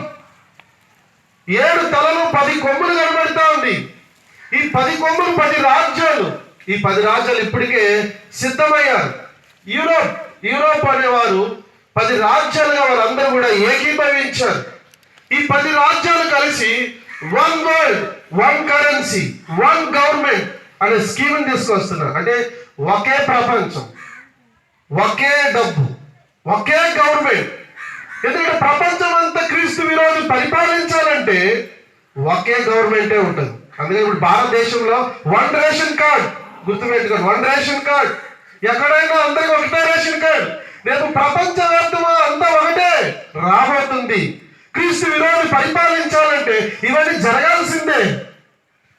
7 తలలు 10 కొమ్ములు కనబడతా ఉంది. ఈ 10 కొమ్ములు 10 రాజ్యాలు. ఈ 10 రాజ్యాలు ఇప్పటికే సిద్ధమయ్యారు. యూరోప్ అనేవారు 10 రాజ్యాలుగా వారందరూ కూడా ఏకీభవించారు. ఈ 10 రాజ్యాలు కలిసి 1 వరల్డ్, 1 కరెన్సీ, 1 గవర్నమెంట్ అనే స్కీమ్ తీసుకొస్తున్నారు. అంటే ఒకే ప్రపంచం, ఒకే డబ్బు, ఒకే గవర్నమెంట్, ఎందుకంటే ప్రపంచం అంతా క్రీస్తు విరోధి పరిపాలించాలంటే ఒకే గవర్నమెంటే ఉంటుంది. అందుకే ఇప్పుడు భారతదేశంలో వన్ రేషన్ కార్డ్ గుర్తుపెట్టుకోండి, వన్ రేషన్ కార్డ్. ఎక్కడైనా అందరికి ఒకటే రేషన్ కార్డ్. రేపు ప్రపంచవ్యాప్తంగా అంతా ఒకటే రాబోతుంది. క్రీస్తు విరోధి పరిపాలించాలంటే ఇవన్నీ జరగాల్సిందే.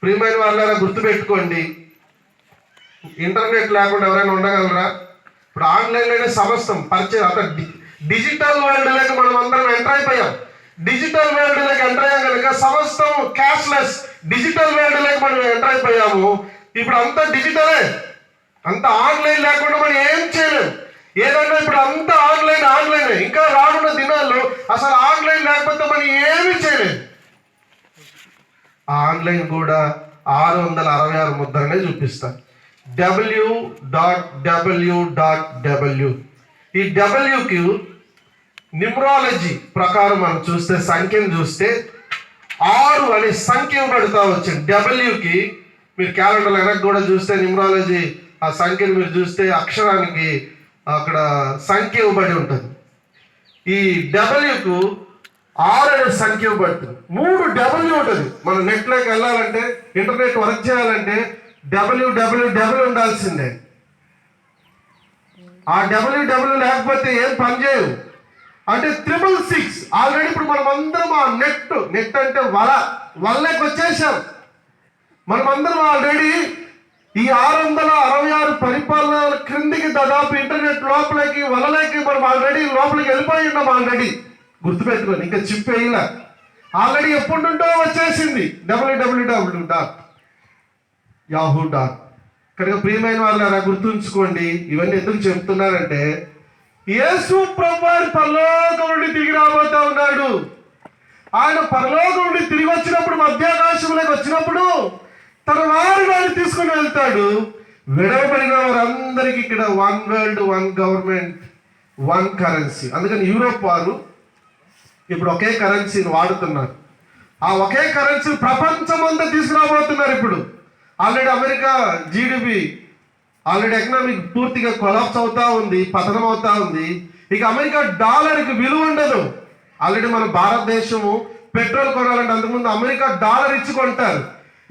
ప్రియమైన వాళ్ళారా గుర్తుపెట్టుకోండి, ఇంటర్నెట్ లేకుండా ఎవరైనా ఉండగలరా? ఇప్పుడు ఆన్లైన్లోనే సమస్తం పరిచయం. అంత డిజిటల్ వరల్డ్లోకి మనం అందరం ఎంటర్ అయిపోయాం. డిజిటల్ వరల్డ్లోకి ఎంటర్ అయ్యాం కనుక సమస్తం క్యాష్లెస్ డిజిటల్ వరల్డ్లోకి మనం ఎంటర్ అయిపోయాము. ఇప్పుడు అంతా డిజిటలే, అంత ఆన్లైన్ లేకుండా మనం ఏం చేయలేము. ఏదన్నా ఇప్పుడు అంతా ఆన్లైన్. ఇంకా రానున్న దినాల్లో అసలు ఆన్లైన్ లేకపోతే మనం ఏమీ చేయలేము. ఆన్లైన్ కూడా 666 ముద్రనే చూపిస్తాను. www. ఈ డబ్ల్యూకి న్యూమరాలజీ ప్రకారం మనం చూస్తే, సంఖ్యను చూస్తే 6 అనే సంఖ్య ఇవ్వబడుతూ వచ్చింది. డబ్ల్యూకి మీరు క్యాలెండర్ వెనక్కి కూడా చూస్తే న్యూమరాలజీ ఆ సంఖ్యను మీరు చూస్తే అక్షరానికి అక్కడ సంఖ్య ఇవ్వబడి ఉంటుంది. ఈ డబ్ల్యూకు 6 అనే సంఖ్య ఇవ్వబడుతుంది. 3 డబ్ల్యూ ఉంటుంది. మనం నెట్లోకి వెళ్ళాలంటే, ఇంటర్నెట్ వర్క్ చేయాలంటే www ఉండాల్సిందే. ఆ www లేకపోతే ఏం పని చేయవు. అంటే 666 ఆల్రెడీ ఇప్పుడు మనం అందరం ఆ నెట్ అంటే వల్లకి వచ్చేసాం. మనం అందరం ఆల్రెడీ ఈ 666 పరిపాలన క్రిందికి దాదాపు ఇంటర్నెట్ లోపలికి వలలకి మనం ఆల్రెడీ లోపలికి వెళ్ళిపోయి ఉన్నాం. ఆల్రెడీ గుర్తుపెట్టుకోండి, ఇంకా చిప్ వేయలే. ఆల్రెడీ ఎప్పుడుంటో వచ్చేసింది www.yahoo. కనుక ప్రియమైన వాళ్ళారా గుర్తుంచుకోండి, ఇవన్నీ ఎందుకు చెప్తున్నారంటే యేసు ప్రభువారు పరలోకం నుండి తిరిగి రాబోతా ఉన్నాడు. ఆయన పరలోకం నుండి తిరిగి వచ్చినప్పుడు, మధ్యాకాశంలోకి వచ్చినప్పుడు తన వారిని తీసుకుని వెళ్తాడు. విడవబడిన వారందరికీ ఇక్కడ one world, one government, one currency. అందుకని యూరోప్ వారు ఇప్పుడు ఒకే కరెన్సీని వాడుతున్నారు. ఆ ఒకే కరెన్సీ ప్రపంచం అంతా తీసుకురాబోతున్నారు. ఇప్పుడు already America GDP already economic పూర్తిగా కొలాప్స్ అవుతా ఉంది, పతనం అవుతా ఉంది. ఇక అమెరికా డాలర్కి విలువ ఉండదు. ఆల్రెడీ మన భారతదేశము పెట్రోల్ కొనాలంటే అంతకుముందు అమెరికా డాలర్ ఇచ్చి కొంటారు.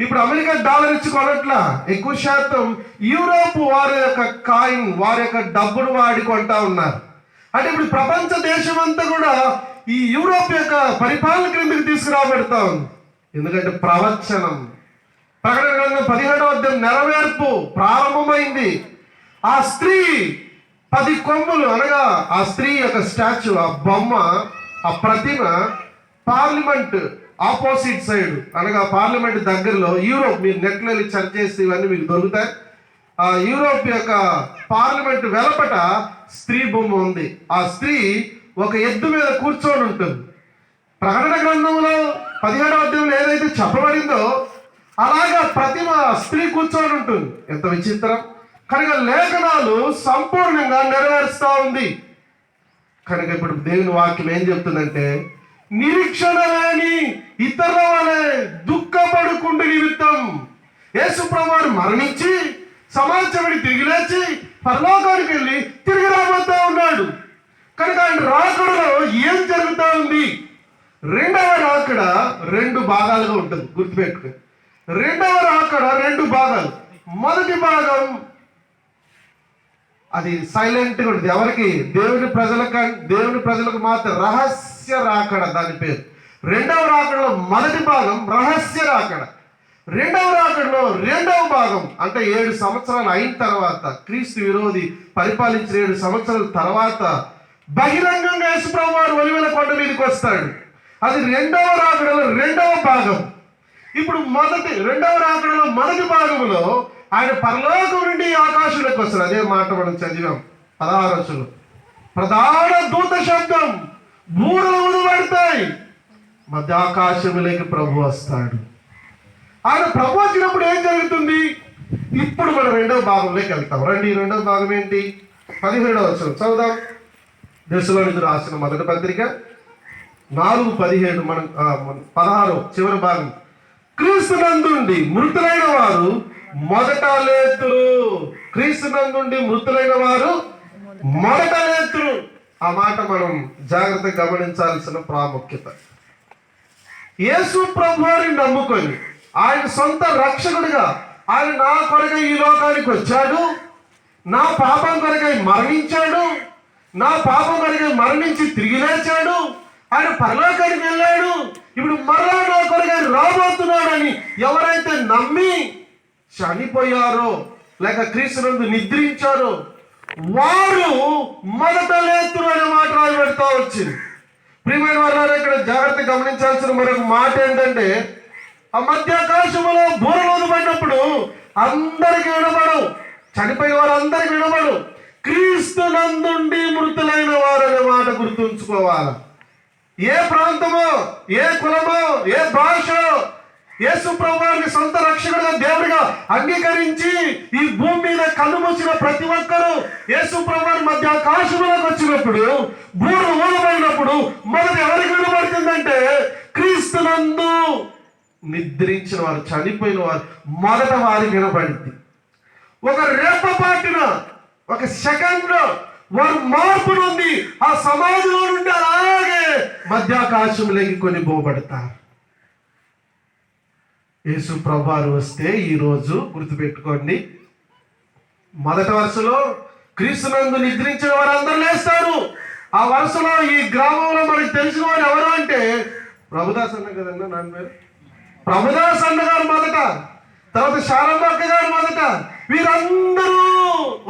ఇప్పుడు అమెరికా డాలర్ ఇచ్చి కొనట్లా, ఎక్కువ శాతం యూరోప్ వారి యొక్క కాయిన్, వారి యొక్క డబ్బును వాడి కొంటా ఉన్నారు. అంటే ఇప్పుడు ప్రపంచ దేశం అంతా కూడా ఈ యూరోప్ యొక్క పరిపాలన క్రిందకి తీసుకురాబెడతా ఉంది. ఎందుకంటే ప్రవచనం, ప్రకటన గ్రంథం 17వ అధ్యాయం నెరవేర్పు ప్రారంభమైంది. ఆ స్త్రీ 10 కొమ్ములు అనగా ఆ స్త్రీ యొక్క స్టాచ్యూ, ఆ బొమ్మ, ఆ ప్రతిమ పార్లమెంట్ ఆపోజిట్ సైడ్ అనగా పార్లమెంట్ దగ్గరలో యూరోప్, మీరు నెట్లో వెళ్ళి సెర్చ్ చేస్తే ఇవన్నీ మీకు దొరుకుతాయి. ఆ యూరోప్ యొక్క పార్లమెంట్ వెలపట స్త్రీ బొమ్మ ఉంది. ఆ స్త్రీ ఒక ఎద్దు మీద కూర్చొని ఉంటుంది. ప్రకటన గ్రంథంలో 17వ అధ్యాయంలో ఏదైతే చెప్పబడిందో అలాగా ప్రతిమ స్త్రీ కూర్చొని ఉంటుంది. ఎంత విచిత్రం! కనుక లేఖనాలు సంపూర్ణంగా నెరవేరుస్తూ ఉంది. కనుక ఇప్పుడు దేవుని వాక్యం ఏం చెప్తుందంటే, నిరీక్షణ లేని ఇతరుల వలె దుఃఖపడుకుంటూ నిమిత్తం యేసు ప్రభువు మరణించి సమాజానికి తిరిగి లేచి పరలోకానికి వెళ్ళి తిరిగి రాబోతా ఉన్నాడు. కనుక ఆయన రాకడలో ఏం జరుగుతూ ఉంది? రెండవ రాకడ 2 భాగాలుగా ఉంటుంది. గుర్తుపెట్టుకుని, రెండవ రాకడ 2 భాగాలు. మొదటి భాగం అది సైలెంట్గా ఉంటుంది. ఎవరికి? దేవుని ప్రజలకు మాత్రం రహస్య రాకడ దాని పేరు. రెండవ రాకడలో మొదటి భాగం రహస్య రాకడ. రెండవ రాకడలో రెండవ భాగం అంటే 7 సంవత్సరాలు అయిన తర్వాత, క్రీస్తు విరోధి పరిపాలించిన 7 సంవత్సరాల తర్వాత బహిరంగంగా యేసుప్రభువు వారు ఒలివల కొండ మీదకి వస్తాడు. అది రెండవ రాకడలో రెండవ భాగం. ఇప్పుడు రెండవ రాకడలో మొదటి భాగంలో ఆయన పరలోకం నుండి ఆకాశంలోకి వస్తాడు. అదే మాట మనం చదివాం 16 ప్రధాన దూత శబ్దం, బూరలు ఊదబడతాయి, మధ్యాకాశంలోకి ప్రభు వస్తాడు. ఆయన ప్రభు వచ్చినప్పుడు ఏం జరుగుతుంది? ఇప్పుడు మనం రెండవ భాగంలోకి వెళ్తాం. రండి, రెండవ భాగం ఏంటి? 17వ వచనం చదువుదాం. దశలోనికి రాసిన మొదటి పత్రిక 4:17, మనం 16 చివరి భాగం. క్రీస్తునందుండి మృతులైన వారు మొదట లేతురు. క్రీస్తునందుండి మృతులైన వారు మొదట లేతురు. ఆ మాట మనం జాగ్రత్తగా గమనించాల్సిన ప్రాముఖ్యత. యేసు ప్రభువారిని నమ్ముకొని ఆయన సొంత రక్షకుడిగా ఆయన నా కొరకై ఈ లోకానికి వచ్చాడు, నా పాపం కొరకై మరణించాడు, నా పాపం కొరకై మరణించి తిరిగి లేచాడు, ఆయన పరలోకానికి వెళ్ళాడు, ఇప్పుడు మరలా నా కొరకై రాబోతున్నాడని ఎవరైతే నమ్మి చనిపోయారో లేక క్రీస్తునందు నిద్రించారో వారు మొదట లేతురు అనే మాట రాయబెడతా వచ్చింది. ప్రియమైన వారు ఇక్కడ జాగ్రత్త గమనించాల్సిన మరొక మాట ఏంటంటే, ఆ మధ్యాకాశంలో బూరలు పడినప్పుడు అందరికి వినబడు, చనిపోయిన వారు అందరికి వినబడు, క్రీస్తు నందుండి మృతులైన వారు అనే మాట గుర్తుంచుకోవాలి. ఏ ప్రాంతమో, ఏ కులమో, ఏ భాష యేసు ప్రభువుని సొంత రక్షకుడిగా దేవుడిగా అంగీకరించి ఈ భూమి మీద కన్నుమూసిన ప్రతి ఒక్కరూ యేసు ప్రభువుని మధ్య ఆకాశంలోకి వచ్చినప్పుడు, బూరలు ఊదబడినప్పుడు మొదట ఎవరికి వినబడుతుందంటే క్రీస్తునందు నిద్రించిన వారు, చనిపోయిన వారు మొదట వారికి వినబడింది. ఒక రెప్పపాటున, ఒక సెకండ్ వారు మార్పు నుండి ఆ సమాధిలో నుండి అలాగే మధ్యాకాశంలోకి కొని పోబడతారు. యేసు ప్రభువారు వస్తే ఈరోజు గుర్తుపెట్టుకోండి, మొదటి వరుసలో క్రీస్తునందు నిద్రించిన వారు అందరూ లేస్తారు. ఆ వరుసలో ఈ గ్రామంలో మనకు తెలిసిన వారు ఎవరు అంటే ప్రభుదాస్ అన్న కదన్నా, నాన్న పేరు ప్రభుదాస్ అన్న గారు మొదట, తర్వాత శారమ్మక్క గారు మొదట. వీరందరూ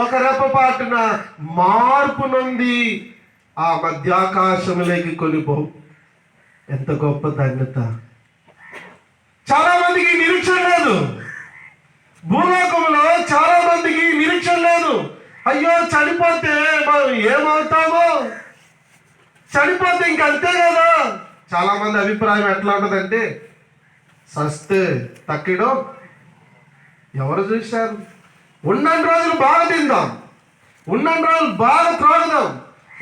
ఒక రెప్పపాటున మార్పు నుండి ఆ మధ్యాకాశంలోకి కొనిపోవు. ఎంత గొప్ప ధన్యత! చాలా మందికి నిరీక్షణ లేదు, భూలోకంలో చాలా మందికి నిరీక్షణ లేదు. అయ్యో చనిపోతే మనం ఏమవుతామో, చనిపోతే ఇంకంతే కదా. చాలా మంది అభిప్రాయం ఎట్లా ఉంటుందంటే, సస్తే తక్కిడో ఎవరు చూశారు, ఉన్నన్ని రోజులు బాగా తిందాం, ఉన్నన్ని రోజులు బాగా త్రాగుదాం,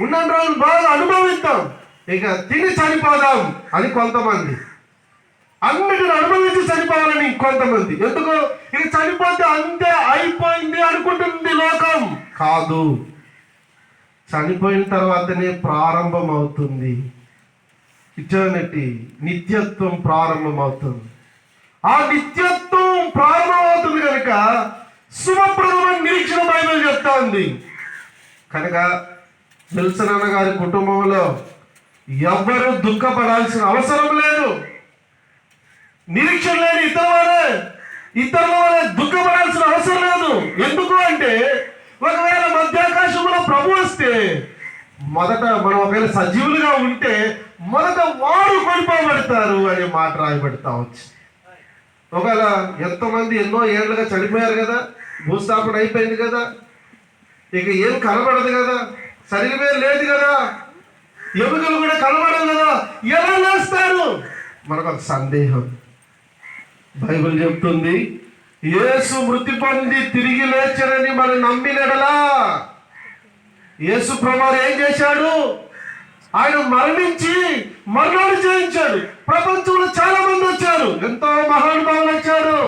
ఉన్నన్ని రోజులు బాగా అనుభవిద్దాం, ఇక తిని చనిపోదాం అని కొంతమంది, అన్నిటిని అనుభవించి చనిపోవాలని కొంతమంది. ఎందుకు, ఇక చనిపోతే అంతే అయిపోయింది అనుకుంటుంది లోకం. కాదు, చనిపోయిన తర్వాతనే ప్రారంభం అవుతుంది ఇటర్నిటీ, నిత్యత్వం ప్రారంభం అవుతుంది. ఆ నిత్యత్వం ప్రారంభం అవుతుంది కనుక శుభప్రదమైన నిరీక్షణ బైబిల్ చెప్తా ఉంది. కనుక విల్సన్ అన్న గారి కుటుంబంలో ఎవ్వరూ దుఃఖపడాల్సిన అవసరం లేదు. నిరీక్షణ లేని ఇతరుల వలె దుఃఖపడాల్సిన అవసరం లేదు. ఎందుకు అంటే, ఒకవేళ మధ్యాకాశంలో ప్రభు వస్తే మొదట మనం ఒకవేళ సజీవులుగా ఉంటే మొదట వారు కొనిపోబడతారు అనే మాట రాయబడతా వచ్చు. ఒకవేళ ఎంతోమంది ఎన్నో ఏళ్ళుగా చనిపోయారు కదా, భూస్థాపన అయిపోయింది కదా, ఇక ఏం కనబడదు కదా, శరీరమే లేదు కదా, ఎముకలు కూడా కనబడదు కదా, ఎలా లేస్తారు? మనకు ఒక సందేహం. బైబిల్ చెప్తుంది, యేసు మృతి పొంది తిరిగి లేచారని మనం నమ్మినడలా. యేసు ప్రభువు ఏం చేశాడు? ఆయన మరణించి మరణాలు చేయించాడు. ప్రపంచంలో చాలా మంది వచ్చారు, ఎంతో మహానుభావులు వచ్చారు,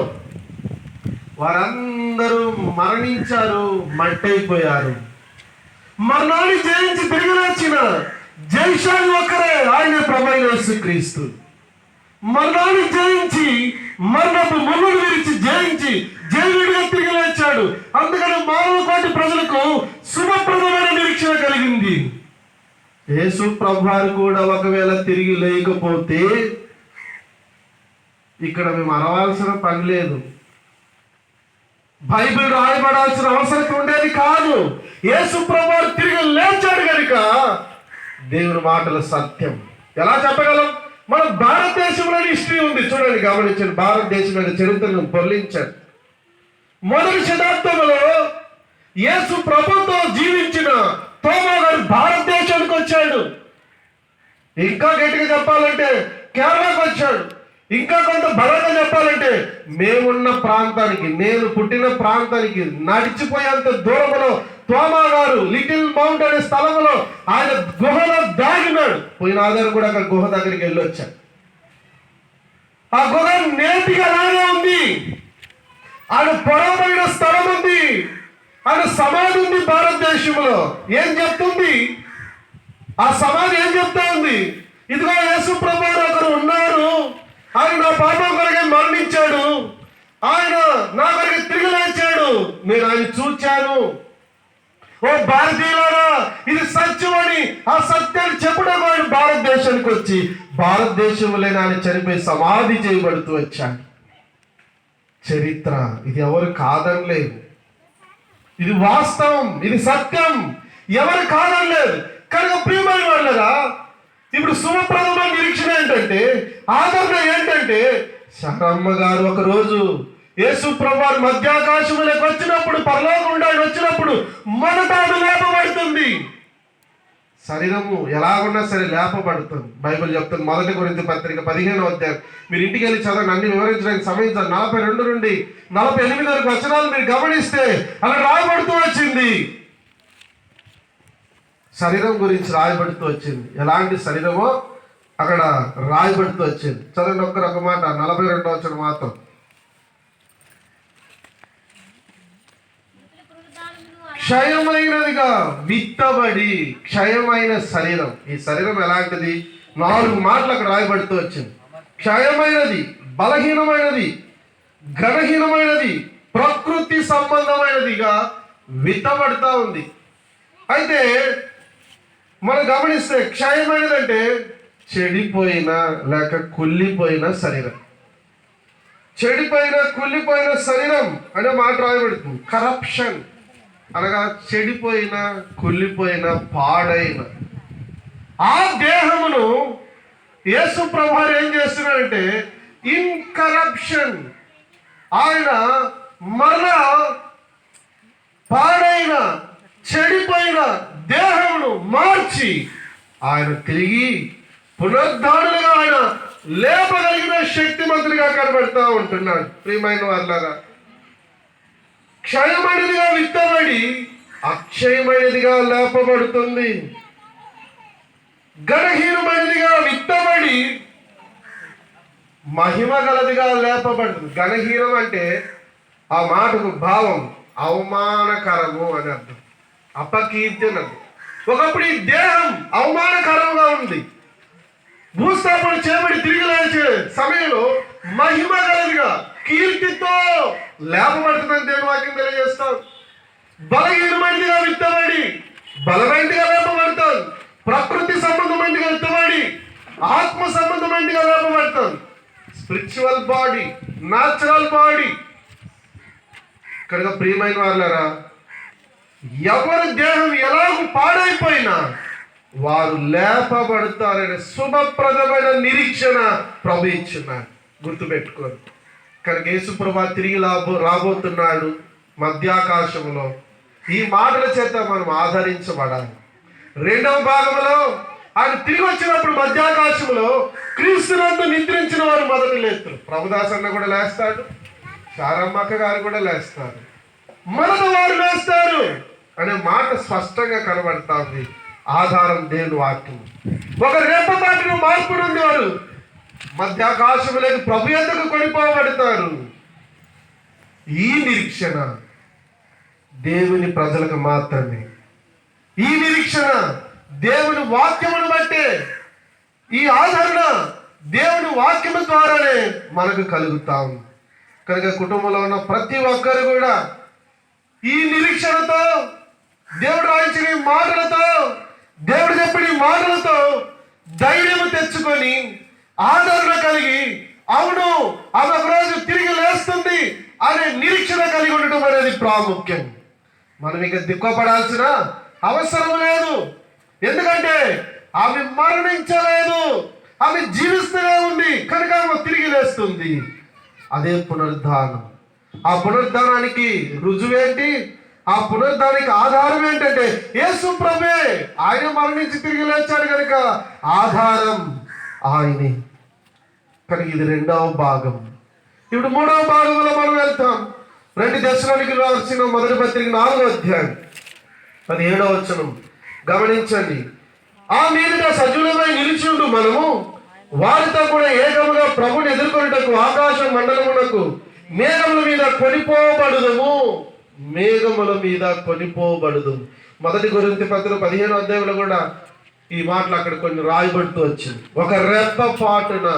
వారందరూ మరణించారు, మట్టయిపోయారు. మరణాన్ని జయించి తిరిగి లేచిన జయశాలి ఒక్కరే, ఆయన ప్రభువైన యేసుక్రీస్తు. మరణాన్ని జయించి, మరణపు ముళ్ళను విరిచి జయించి జైలుడిగా తిరిగి లేచాడు. అందుకని మానవ కోటి ప్రజలకు శుభప్రదమైన నిరీక్షణ కలిగింది. యేసు ప్రభువారు కూడా ఒకవేళ తిరిగి లేకపోతే ఇక్కడ మేము అనవలసిన పని లేదు, బైబిల్ రాయబడాల్సిన అవసరం ఉండేది కాదు. యేసు ప్రభువారు తిరిగి లేచాడు కనుక దేవుని మాటలు సత్యం. ఎలా చెప్పగలం? మన భారతదేశంలో హిస్టరీ ఉంది, చూడండి, గమనించండి. భారతదేశంలో చరిత్రను పొర్లించాడు. మొదటి శతాబ్దంలో యేసు ప్రభుతో జీవించిన తోమా గారు భారతదేశానికి వచ్చాడు. ఇంకా గట్టిగా చెప్పాలంటే కేరళకు వచ్చాడు. ఇంకా కొంత బలంగా చెప్పాలంటే మేమున్న ప్రాంతానికి, నేను పుట్టిన ప్రాంతానికి నడిచిపోయేంత దూరంలో తోమా గారు లిటిల్ మౌంట్ అనే స్థలంలో ఆయన గుహలో దాగినాడు. పోయిన ఆధారం కూడా అక్కడ గుహ దగ్గరికి వెళ్ళి వచ్చాడు. ఆ గుహ నేటిగా అలాగే ఉంది. ఆయన పొడవైన స్థలం ఉంది, ఆయన సమాధి ఉంది భారతదేశంలో. ఏం చెప్తుంది? ఆ సమాధి ఏం చెప్తా ఉంది? ఇదిగో యేసు ప్రభువు ఒకరు ఉన్నారు, ఆయన నా పాపం కొరకే మరణించాడు, ఆయన నా కొరకు తిరిగి లేచాడు, నేను ఆయన చూచాను. ఓ భారతీయులారా, ఇది సత్యం అని ఆ సత్యాన్ని చెప్పడం ఆయన భారతదేశానికి వచ్చి భారతదేశంలో ఆయన చనిపోయి సమాధి చేయబడుతూ వచ్చాడు. చరిత్ర ఇది ఎవరు కాదనలేదు, ఇది వాస్తవం, ఇది సత్యం, ఎవరు కాదనలేదు. కనుక ప్రియమైన వాళ్ళరా, ఇప్పుడు శుభప్రదమైన నిరీక్షణ ఏంటంటే, ఆదరణ ఏంటంటే, శారమ్మ గారు ఒక రోజు యేసు ప్రభువు మధ్యాకాశంలోకి వచ్చినప్పుడు, పరలోకం నుండి ఆయన వచ్చినప్పుడు మొదట అది లేపబడుతుంది. శరీరము ఎలాగున్నా సరే లేపబడుతుంది. బైబిల్ చెప్తుంది, 1 కొరింథీ పత్రిక 15వ అధ్యాయం. మీరు ఇంటికి వెళ్ళి చదవండి, అన్ని వివరించడానికి సమయం 42 నుండి 48 వరకు వచనాలు మీరు గమనిస్తే అలా రాయబడుతూ వచ్చింది. శరీరం గురించి రాయబడుతూ వచ్చింది. ఎలాంటి శరీరమో అక్కడ రాయబడుతూ వచ్చింది. చదవండి ఒక మాట, 42వ వచనం మాత్రం. క్షయమైనదిగా విత్తబడి, క్షయమైన శరీరం. ఈ శరీరం ఎలాంటిది? 4 మాటలు అక్కడ రాయబడుతూ వచ్చింది. క్షయమైనది, బలహీనమైనది, ఘనహీనమైనది, ప్రకృతి సంబంధమైనదిగా విత్తబడుతూ ఉంది. అయితే మనం గమనిస్తే క్షయమైనది అంటే చెడిపోయిన లేక కుళ్ళిపోయిన శరీరం. చెడిపోయిన కుళ్ళిపోయిన శరీరం అనే మాట రాయబడుతుంది. కరప్షన్ అనగా చెడిపోయిన కుళ్ళిపోయిన పాడైన ఆ దేహమును యేసు ప్రభువు ఏం చేస్తున్నాడంటే ఇన్కరప్షన్, ఆయన మరలా పాడైన చెడిపోయిన దేహమును మార్చి ఆయన తిరిగి పునరుద్ధారులుగా ఆయన లేపగలిగిన శక్తిమంతుడిగా కనబడతా ఉంటున్నాడు. ప్రియమైన వాళ్ళారా, క్షయమైనదిగా విత్తబడి అక్షయమైనదిగా లేపబడుతుంది. ఘనహీనమైనదిగా విత్తబడి మహిమ గలదిగా లేపబడుతుంది. ఘనహీనం అంటే ఆ మాటకు భావం అవమానకరము అని అర్థం, అపకీర్తి అని అర్థం. ఒకప్పుడు ఈ దేహం అవమానకరంగా ఉంది. భూస్థాపన చేయబడి తిరిగి లేచే సమయంలో మహిమ గలదిగా కీర్తితో లేపబడుతుందని దేవుని వాక్యం తెలియజేస్తాం. బలహీనమైనదిగా విత్తబడి బలమైనదిగా లేపబడతాం. ప్రకృతి సంబంధమైనదిగా విత్తబడి ఆత్మ సంబంధమైనదిగా లేపబడతాం. Spiritual body, natural body. కనుక ప్రియమైన వాళ్ళారా, ఎవరి దేహం ఎలాగూ పాడైపోయినా వారు లేపబడతారనే శుభప్రదమైన నిరీక్షణ ప్రభు ఇచ్చున్నారు. గుర్తుపెట్టుకోండి. కనుక యేసు ప్రభువు తిరిగి రాబోతున్నాడు మధ్యాకాశంలో. ఈ మాటల చేత మనం ఆదరించబడాలి. 2వ భాగంలో ఆయన తిరిగి వచ్చినప్పుడు మధ్యాకాశంలో క్రీస్తునందు నిద్రించిన వారు మొదటి లేస్తారు. ప్రభుదాస్ అన్న కూడా లేస్తాడు, శారమ్మక్క గారు కూడా లేస్తారు, మొదట వారు లేస్తారు అనే మాట స్పష్టంగా కనబడతా ఉంది. ఆధారం దేవుని వాక్యం. ఒక రెప్పపాటును మార్పు నుండి వారు మధ్యాకాశంలోకి ప్రభు యొద్దకు కొనిపోబడతారు. ఈ నిరీక్షణ దేవుని ప్రజలకు మాత్రమే. ఈ నిరీక్షణ దేవుని వాక్యమును బట్టే, ఈ ఆదరణ దేవుని వాక్యము ద్వారానే మనకు కలుగుతాం. కనుక కుటుంబంలో ఉన్న ప్రతి ఒక్కరు కూడా ఈ నిరీక్షణతో, దేవుడు రాయించిన మాటలతో, దేవుడు చెప్పిన మాటలతో ధైర్యం తెచ్చుకొని ఆదరణ కలిగి, అవును ఆమె ఒక రోజు తిరిగి లేస్తుంది అనే నిరీక్షణ కలిగి ఉండటం అనేది ప్రాముఖ్యం. మనం ఇక దిక్కుపడాల్సిన అవసరం లేదు. ఎందుకంటే ఆమె మరణించలేదు, ఆమె జీవిస్తూనే ఉంది. కనుక ఆమె తిరిగి లేస్తుంది. అదే పునరుద్ధానం. ఆ పునరుద్ధానానికి రుజువేంటి? ఆ పునరుద్ధానానికి ఆధారం ఏంటంటే యేసు ప్రభువే. ఆయన మరణించి తిరిగి లేచాడు కనుక ఆధారం ఆయనే. కనుక ఇది 2వ భాగం. ఇప్పుడు 3వ భాగంలో మనం వెళ్తాం. 2 దశలోనికి రాసిన మొదటి పత్రిక 4వ అధ్యాయం 17వ వచనం గమనించండి. ఆ మీదట సజీవులమై నిలిచిండు మనము వారితో కూడా ఏకముగా ప్రభుని ఎదుర్కొనుటకు ఆకాశ మండలమునకు మేఘముల మీద కొనిపోబడుదము. మేఘముల మీద కొనిపోబడుదు. 1 కొరింథీ పత్రిక 15వ అధ్యాయంలో కూడా ఈ మాటలు అక్కడ కొన్ని రాయబడుతూ వచ్చింది. ఒక రెప్ప పాటున,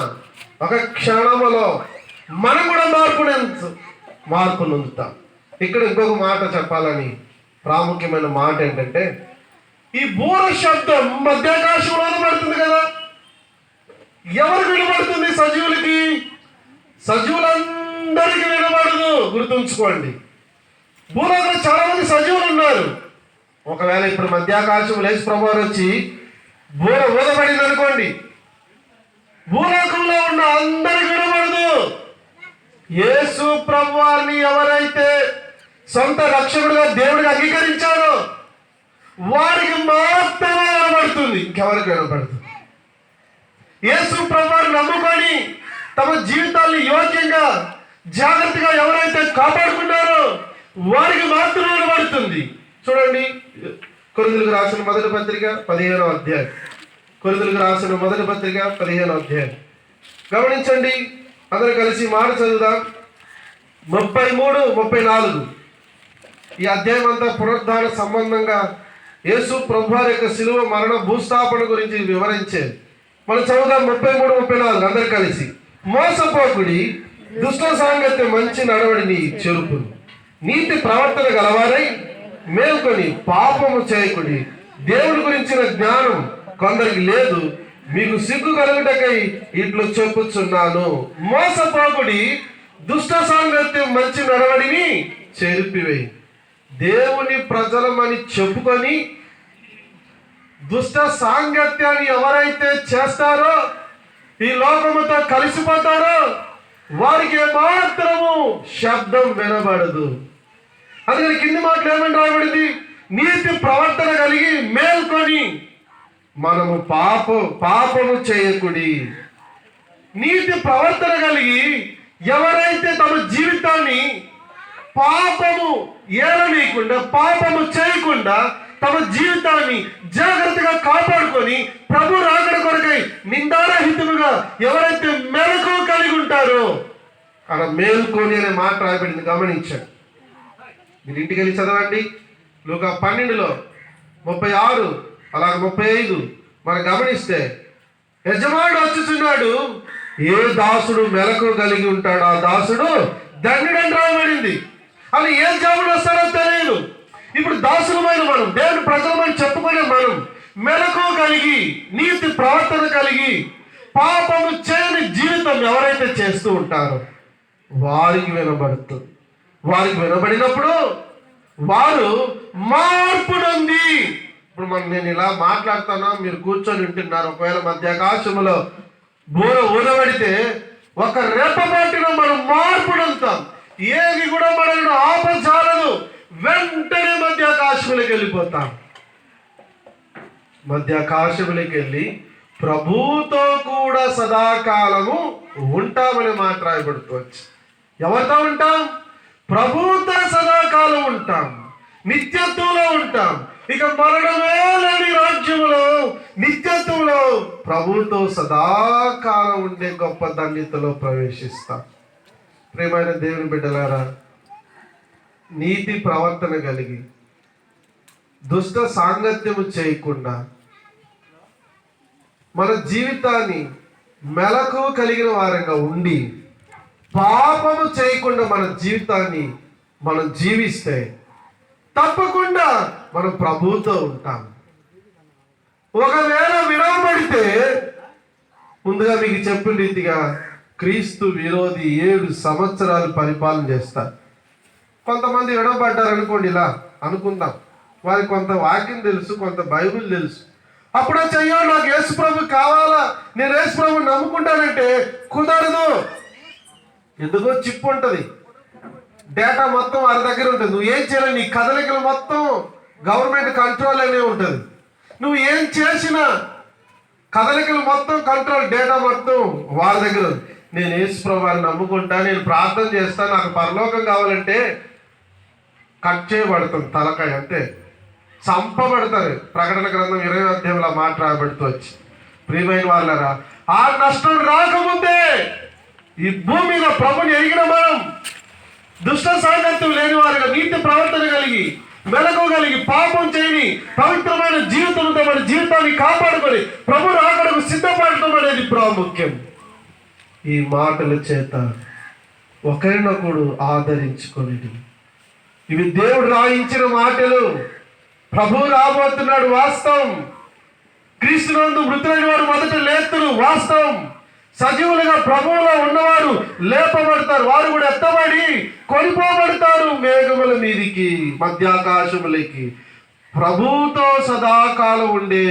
ఒక క్షణములో మనం కూడా మార్పు నొందుతాం. ఇక్కడ ఇంకొక మాట చెప్పాలని ప్రాముఖ్యమైన మాట ఏంటంటే, ఈ బూర శబ్దం మధ్యాకాశంలో పడుతుంది కదా. ఎవరికి వినబడుతుంది? సజీవులకి. సజీవులందరికీ వినబడదు, గుర్తుంచుకోండి. భూలోకంలో చాలా మంది సజీవులు ఉన్నారు. ఒకవేళ ఇప్పుడు మధ్యాకాశం యేసు ప్రభువారు వచ్చి బూర ఊదబడింది అనుకోండి, భూలోకంలో ఉన్న అందరికి వినబడదు. యేసు ప్రభువారిని ఎవరైతే సొంత రక్షకుడుగా దేవుడిగా అంగీకరించారో వారికి మాత్రమే వినబడుతుంది, ఇంకెవరికి వినబడదు. యేసు ప్రభువారిని నమ్ముకొని తమ జీవితాన్ని యోగ్యంగా జాగ్రత్తగా ఎవరైతే కాపాడుకున్నారో వారికి మాత్రమే వినబడుతుంది. చూడండి, కొరింథీయులకు రాసిన మొదటి పత్రిక 15వ అధ్యాయం. కొరింథీయులకు రాసిన మొదటి పత్రిక 15వ అధ్యాయం గమనించండి. అందరూ కలిసి మాట చదువుదాం. 33, 34 ఈ అధ్యాయం అంతా పునరుద్ధాన సంబంధంగా యేసు ప్రభువారి యొక్క శిలువ మరణ భూస్థాపన గురించి వివరించేది. మనం చదువుదాం 33, 34 అందరు కలిసి. మోసపోకుడి, దుష్ట సాంగత్యం మంచి నడవడిని చెరుపును, నీతి ప్రవర్తన గలవారై మేల్కొని పాపము చేయకుడి. దేవుడి గురించిన జ్ఞానం కొందరికి లేదు, మీకు సిగ్గు కలుగుటకై ఇట్లు చెప్పుచున్నాను. మోసపోకుడి, దుష్ట సాంగత్యం మంచి నడవడిని చెరిపివేయి. దేవుని ప్రజలమని చెప్పుకొని దుష్ట సాంగత్యాన్ని ఎవరైతే చేస్తారో, ఈ లోకముతో కలిసిపోతారో వారికి మాత్రము శబ్దం వినబడదు. అందుకని కింది మాటలు ఏమని రాయబడింది? నీతి ప్రవర్తన కలిగి మేల్కొని మనము పాపము చేయకుడి. నీతి ప్రవర్తన కలిగి ఎవరైతే తమ జీవితాన్ని పాపము ఏలనీయకుండా, పాపము చేయకుండా తమ జీవితాన్ని జాగ్రత్తగా కాపాడుకొని ప్రభు రాకడ కొరకై నిందారహితముగా ఎవరైతే మెలకు కలిగి ఉంటారో, అక్కడ మేల్కొని అనే మాట రాయబడింది. గమనించండి, మీరు ఇంటికి వెళ్ళి చదవండి. లూకా 12లో 36 అలాగే 35 మనం గమనిస్తే, యజమానుడు వచ్చుచున్నాడు, ఏ దాసుడు మెలకు కలిగి ఉంటాడు ఆ దాసుడు ధన్యుడని రాయబడింది. అది ఏ జాబుడు వస్తారో తెలియదు. ఇప్పుడు దాసులమైన మనం, దేవుని ప్రజలమని చెప్పుకునే మనం మెలకు కలిగి నీతి ప్రవర్తన కలిగి పాపము చేయని జీవితం ఎవరైతే చేస్తూ ఉంటారో వారికి వినబడుతుంది. వారికి వినబడినప్పుడు వారు మార్పు నొంది. ఇప్పుడు నేను ఇలా మాట్లాడుతాను, మీరు కూర్చొని వింటున్నారు. ఒకవేళ మధ్యాకాశంలో బూర ఊరబడితే ఒక రెప్పపాటున మనం మార్పు నొందుతాం. ఏది కూడా మనల్ని ఆపజాలదు. వెంటనే మధ్యాకాశంలోకి వెళ్ళిపోతాం. మధ్యాకాశంలోకి వెళ్ళి ప్రభుతో కూడా సదాకాలము ఉంటామని మాట రాయబడుకోవచ్చు. ఎవరితో ఉంటాం? ప్రభుతో సదాకాలం ఉంటాం, నిత్యత్వంలో ఉంటాం. ఇక మరణమే లేని రాజ్యములో, నిత్యత్వంలో ప్రభుతో సదాకాలం ఉండే గొప్ప ధన్యతలో ప్రవేశిస్తాం. ప్రియమైన దేవుని బిడ్డలారా, నీతి ప్రవర్తన కలిగి దుష్ట సాంగత్యము చేయకుండా మన జీవితాన్ని మెలకు కలిగిన వారంగా ఉండి పాపము చేయకుండా మన జీవితాన్ని మనం జీవిస్తే తప్పకుండా మనం ప్రభువుతో ఉంటాం. ఒకవేళ విడవబడితే ముందుగా మీకు చెప్పిన రీతిగా క్రీస్తు విరోధి 7 సంవత్సరాలు పరిపాలన చేస్తారు. కొంతమంది విడవబడ్డారు అనుకోండి, ఇలా అనుకుందాం, వారికి కొంత వాక్యం తెలుసు, కొంత బైబిల్ తెలుసు. అప్పుడు చెయ్యో నాకు యేసు ప్రభు కావాలా, నేను యేసు ప్రభు నమ్ముకుంటానంటే కుదరదు. ఎందుకో చిప్పు ఉంటుంది, డేటా మొత్తం వారి దగ్గర ఉంటుంది. నువ్వు ఏం చేయాలి, నీ కదలికలు మొత్తం గవర్నమెంట్ కంట్రోల్ అనే ఉంటుంది. నువ్వు ఏం చేసినా కదలికలు మొత్తం కంట్రోల్, డేటా మొత్తం వారి దగ్గర ఉంది. నేను యేసు ప్రభువుని నమ్ముకుంటా, నేను ప్రార్థన చేస్తా, నాకు పరలోకం కావాలంటే కట్ చేయబడుతుంది తలకాయ, అంతే, చంపబడతారు. ప్రకటన గ్రంథం 20వ అధ్యాయంలో మాట రాబడుతూ వచ్చి. ప్రియమైన వాళ్ళరా, ఆ నష్టం రాకముందే ఈ భూమి మీద ప్రభుని ఎరిగిన మనం దుష్ట సాంగత్యం లేని వారిగా నీతి ప్రవర్తన కలిగి మెలకోగలిగి పాపం చేయని పవిత్రమైన జీవితంతో మన జీవితాన్ని కాపాడుకొని ప్రభు రాకడకు సిద్ధపడటం అనేది ప్రాముఖ్యం. ఈ మాటల చేత ఒకరినొకడు ఆదరించుకొని, ఇవి దేవుడు రాయించిన మాటలు. ప్రభు రాబోతున్నాడు, వాస్తవం. క్రీస్తునందు మృతులైన వారు మొదట లేతురు, వాస్తవం. సజీవులుగా ప్రభువులో ఉన్నవారు లేపబడతారు, వారు కూడా ఎత్తబడి కొనిపోబడతారు మేఘముల మీదికి, మధ్యాకాశములకి. ప్రభువుతో సదాకాలం ఉండే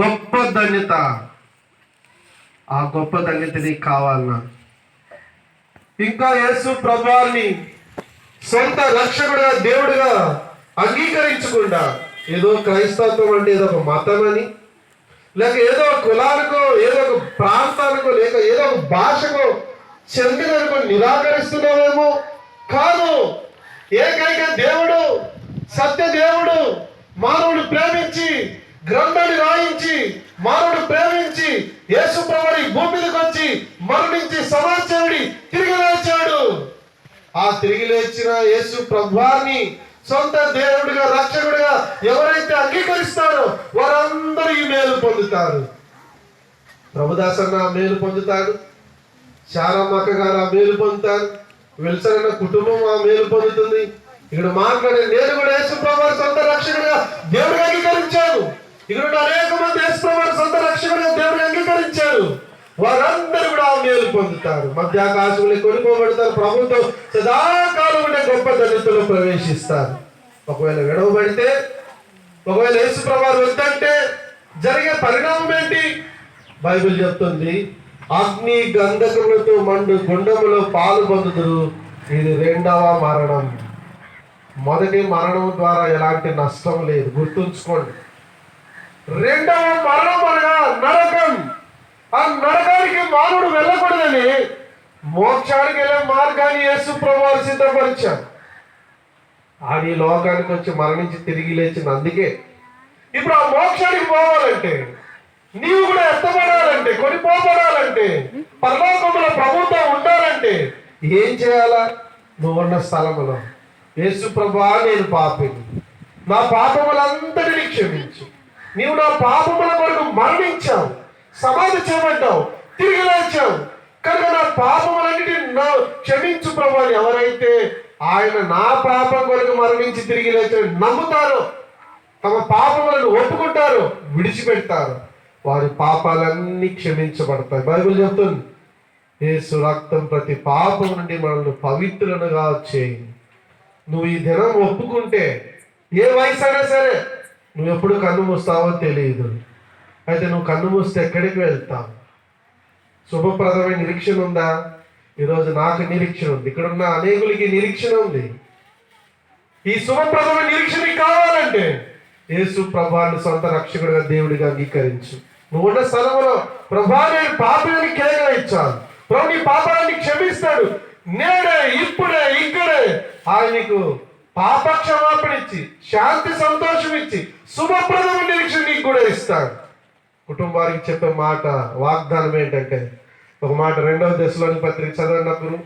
గొప్ప ధన్యత, ఆ గొప్ప ధన్యత నీకు కావాలన్నా. ఇంకా యేసు ప్రభువారిని సొంత రక్షకుడుగా దేవుడిగా అంగీకరించకుండా ఏదో క్రైస్తవం అంటే ఏదో ఒక మతమని, లేక ఏదో ఒక కులానికో, ఏదో ఒక ప్రాంతానికో, లేక ఏదో ఒక భాషకో చెందిననుకో నిరాకరిస్తున్నావేమో. కాదు, ఏకైక దేవుడు, సత్య దేవుడు మానవుడు ప్రేమించి గ్రంథాన్ని రాయించి మానవుడు ప్రేమించి యేసు ప్రభువు ఈ భూమి మీదకి వచ్చి మరణించి సమాజాన్ని తిరిగి లేచాడు. ఆ తిరిగి లేచిన యేసు ప్రభువాన్ని సొంత దేవుడిగా రక్షకుడిగా ఎవరైతే అంగీకరిస్తారో వారందరూ ఈ మేలు పొందుతారు. ప్రభుదాసన్న మేలు పొందుతాడు, శారమ్మక్క గారు ఆ మేలు పొందుతారు, విల్సన్ అన్న కుటుంబం ఆ మేలు పొందుతుంది. ఇక్కడ మాట్లాడే నేను కూడా యేసు ప్రభువు సొంత రక్షకుడిగా దేవుడిగా అంగీకరించాను. ఇక్కడ అనేక మంది యేసు ప్రభువు సొంత రక్షకుడిగా దేవుడిని అంగీకరించారు. వారందరూ కూడా ఆ మేలు పొందుతారు, మధ్యాకాశంలో కొనిపోబడతారు, ప్రభుత్వం సదాకాలం ఉండే గొప్ప ధన్యతలో ప్రవేశిస్తారు. ఒకవేళ విడవబడితే, ఒకవేళ యేసు ప్రభువు వద్దంటే జరిగే పరిణామం ఏంటి? బైబిల్ చెప్తుంది, అగ్ని గంధకములతో మండు గుండములో పాలు పొందుదురు, ఇది రెండవ మరణం. మొదటి మరణం ద్వారా ఎలాంటి నష్టం లేదు, గుర్తుంచుకోండి. రెండవ మరణం అనగా నరకం. ఆ నరకానికి మానవుడు వెళ్ళకూడదని మోక్షానికి వెళ్ళే మార్గాన్ని యేసు ప్రభువు సిద్ధపరిచాడు. ఆయన ఈ లోకానికి వచ్చి మరణించి తిరిగి లేచిన అందుకే ఇప్పుడు ఆ మోక్షానికి పోవాలంటే, నీవు కూడా ఎత్తబడాలంటే, కొనిపోబడాలంటే, పరలోకంలో ప్రభువుతో ఉండాలంటే ఏం చేయాలా? నువ్వున్న స్థలములో యేసు ప్రభువా నేను పాపిని, నా పాపములందరినీ క్షమించు, నీవు నా పాపముల కొరకు మరణించావు, సమాధి చేయబడ్డావు, తిరిగి లేచావు కనుక నా పాపములన్నిటిని క్షమించు ప్రభు అని ఎవరైతే ఆయన నా పాపం కొరకు మరణించి తిరిగి లేచాడు నమ్ముతారో, తమ పాపములను ఒప్పుకుంటారో, విడిచిపెడతారు, వారి పాపాలన్నీ క్షమించబడతాయి. బైబిల్ చెప్తుంది, యేసు రక్తం ప్రతి పాపం నుండి మనల్ని పవిత్రులుగా చేయి. నువ్వు ఈ దినం ఒప్పుకుంటే, ఏ వయసు అయినా సరే, నువ్వు ఎప్పుడు కన్ను మూస్తావో తెలియదు. అయితే నువ్వు కన్ను మూస్తే ఎక్కడికి వెళ్తావు? శుభప్రదమైన నిరీక్షణ ఉందా? ఈరోజు నాకు నిరీక్షణ ఉంది, ఇక్కడ ఉన్న అనేకులకి నిరీక్షణ ఉంది. ఈ శుభప్రదమైన నిరీక్షణ కావాలంటే యేసు ప్రభువుని సొంత రక్షకుడిగా దేవుడిగా అంగీకరించు. నువ్వున్న స్థలంలో ప్రభువా నేను పాపాన్ని కేగా ఇచ్చాను, ప్రభు నీ పాపాన్ని క్షమిస్తాడు, నేడే ఇప్పుడే ఇక్కడే ఆయనకు పాప క్షమాపణ ఇచ్చి శాంతి సంతోషం ఇచ్చి శుభప్రదమైన నిరీక్షణ నీకు కూడా ఇస్తాడు. కుటుంబానికి చెప్పే మాట వాగ్దానం ఏంటంటే, ఒక మాట 2వ దశలోని పత్రిక చదవనప్పుడు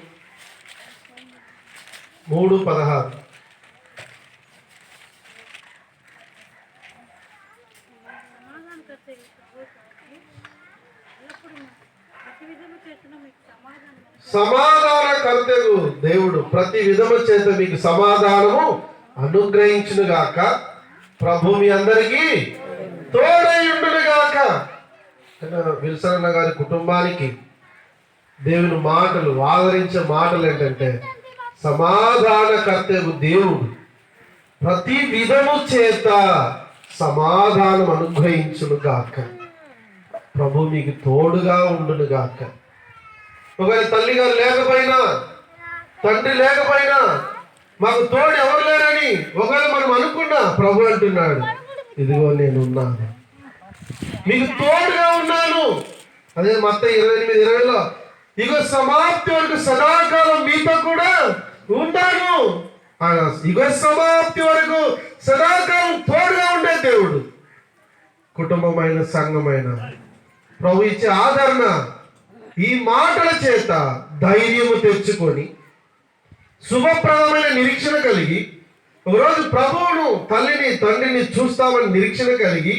3:16 సమాధానకర్తకు దేవుడు ప్రతి విధము చేత మీకు సమాధానము అనుగ్రహించును గాక, ప్రభు మీ అందరికీ తోడైయుండును గాక. విల్సన్ అన్న గారి కుటుంబానికి దేవుని మాటలు, ఆదరించే మాటలు ఏంటంటే, సమాధానకర్తకు దేవుడు ప్రతి విధము చేత సమాధానం అనుగ్రహించును గాక, ప్రభు మీకు తోడుగా ఉండును గాక. ఒకవేళ తల్లి గారు లేకపోయినా, తండ్రి లేకపోయినా, మాకు తోడు ఎవరు లేరని ఒకవేళ మనం అనుకున్నా, ప్రభు అంటున్నాడు, ఇదిగో నేను ఉన్నాను, మీకు తోడుగా ఉన్నాను. అదే మత్తయి 28:20లో ఇగో సమాప్తి వరకు సదాకాలం మీతో కూడా ఉంటాను. ఇగో సమాప్తి వరకు సదాకాలం తోడుగా ఉండే దేవుడు. కుటుంబమైన సంఘమైన ప్రభు ఇచ్చే ఆదరణ ఈ మాటల చేత ధైర్యము తెచ్చుకొని శుభప్రదమైన నిరీక్షణ కలిగి ఒకరోజు ప్రభువును, తల్లిని, తండ్రిని చూస్తామని నిరీక్షణ కలిగి,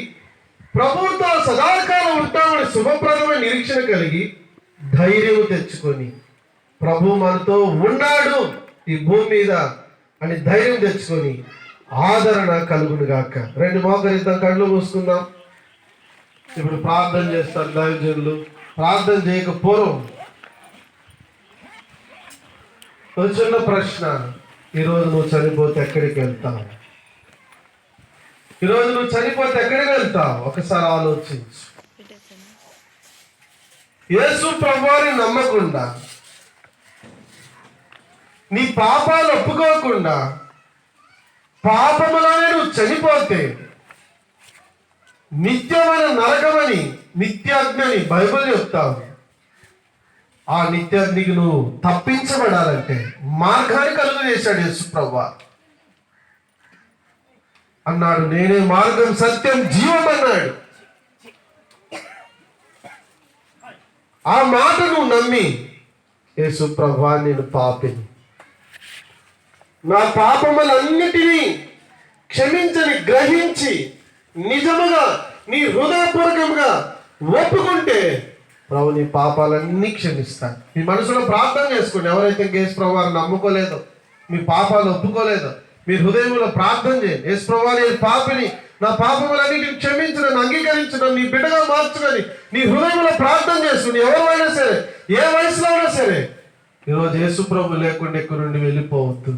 ప్రభువుతో సదాకాలం ఉంటామని శుభప్రదమైన నిరీక్షణ కలిగి, ధైర్యం తెచ్చుకొని ప్రభు మనతో ఉన్నాడు ఈ భూమి మీద అని ధైర్యం తెచ్చుకొని ఆదరణ కలుగును గాక. రెండు మోకరిద్దాం, కళ్ళు మూసుకుందాం. ఇప్పుడు ప్రార్థన చేస్తారు దైవజనులు. ప్రార్థన చేయకపోవడం ఒక చిన్న ప్రశ్న. ఈరోజు నువ్వు చనిపోతే ఎక్కడికి వెళ్తావు? ఈరోజు నువ్వు చనిపోతే ఎక్కడికి వెళ్తావు? ఒకసారి ఆలోచించు. యేసు ప్రభువుని నమ్మకుండా, నీ పాపాలు ఒప్పుకోకుండా పాపములోనే నువ్వు చనిపోతే నిత్యమైన నరకమని, నిత్యాగ్ని బైబిల్ చెప్తావు. ఆ నిత్యాగ్నికి నువ్వు తప్పించబడాలంటే మార్గాన్ని కలుగు చేశాడు యేసు ప్రభువు. అన్నాడు, నేనే మార్గం, సత్యం, జీవం అన్నాడు. ఆ మాట నువ్వు నమ్మి, యేసు ప్రభువా నేను పాపిని, నా పాపములన్నిటినీ క్షమించని గ్రహించి నిజముగా నీ హృదయపూర్వకంగా ఒప్పుకుంటే ప్రభు నీ పాపాలన్నీ క్షమిస్తాను. మీ మనసులో ప్రార్థన చేసుకోండి. ఎవరైతే యేసు ప్రభువుని నమ్ముకోలేదో, మీ పాపాలు ఒప్పుకోలేదో, మీ హృదయంలో ప్రార్థన చేయండి. యేసు ప్రభువా నేను పాపిని, నా పాపములన్నిటిని క్షమించు, నన్ను అంగీకరించు, నన్ను నీ బిడ్డగా మార్చుకొని నీ హృదయంలో ప్రార్థన చేసుకుని, ఎవరైనా సరే, ఏ వయసులో అయినా సరే, ఈరోజు యేసు ప్రభు లేకుండా ఇక్కడ నుండి వెళ్ళిపోవద్దు.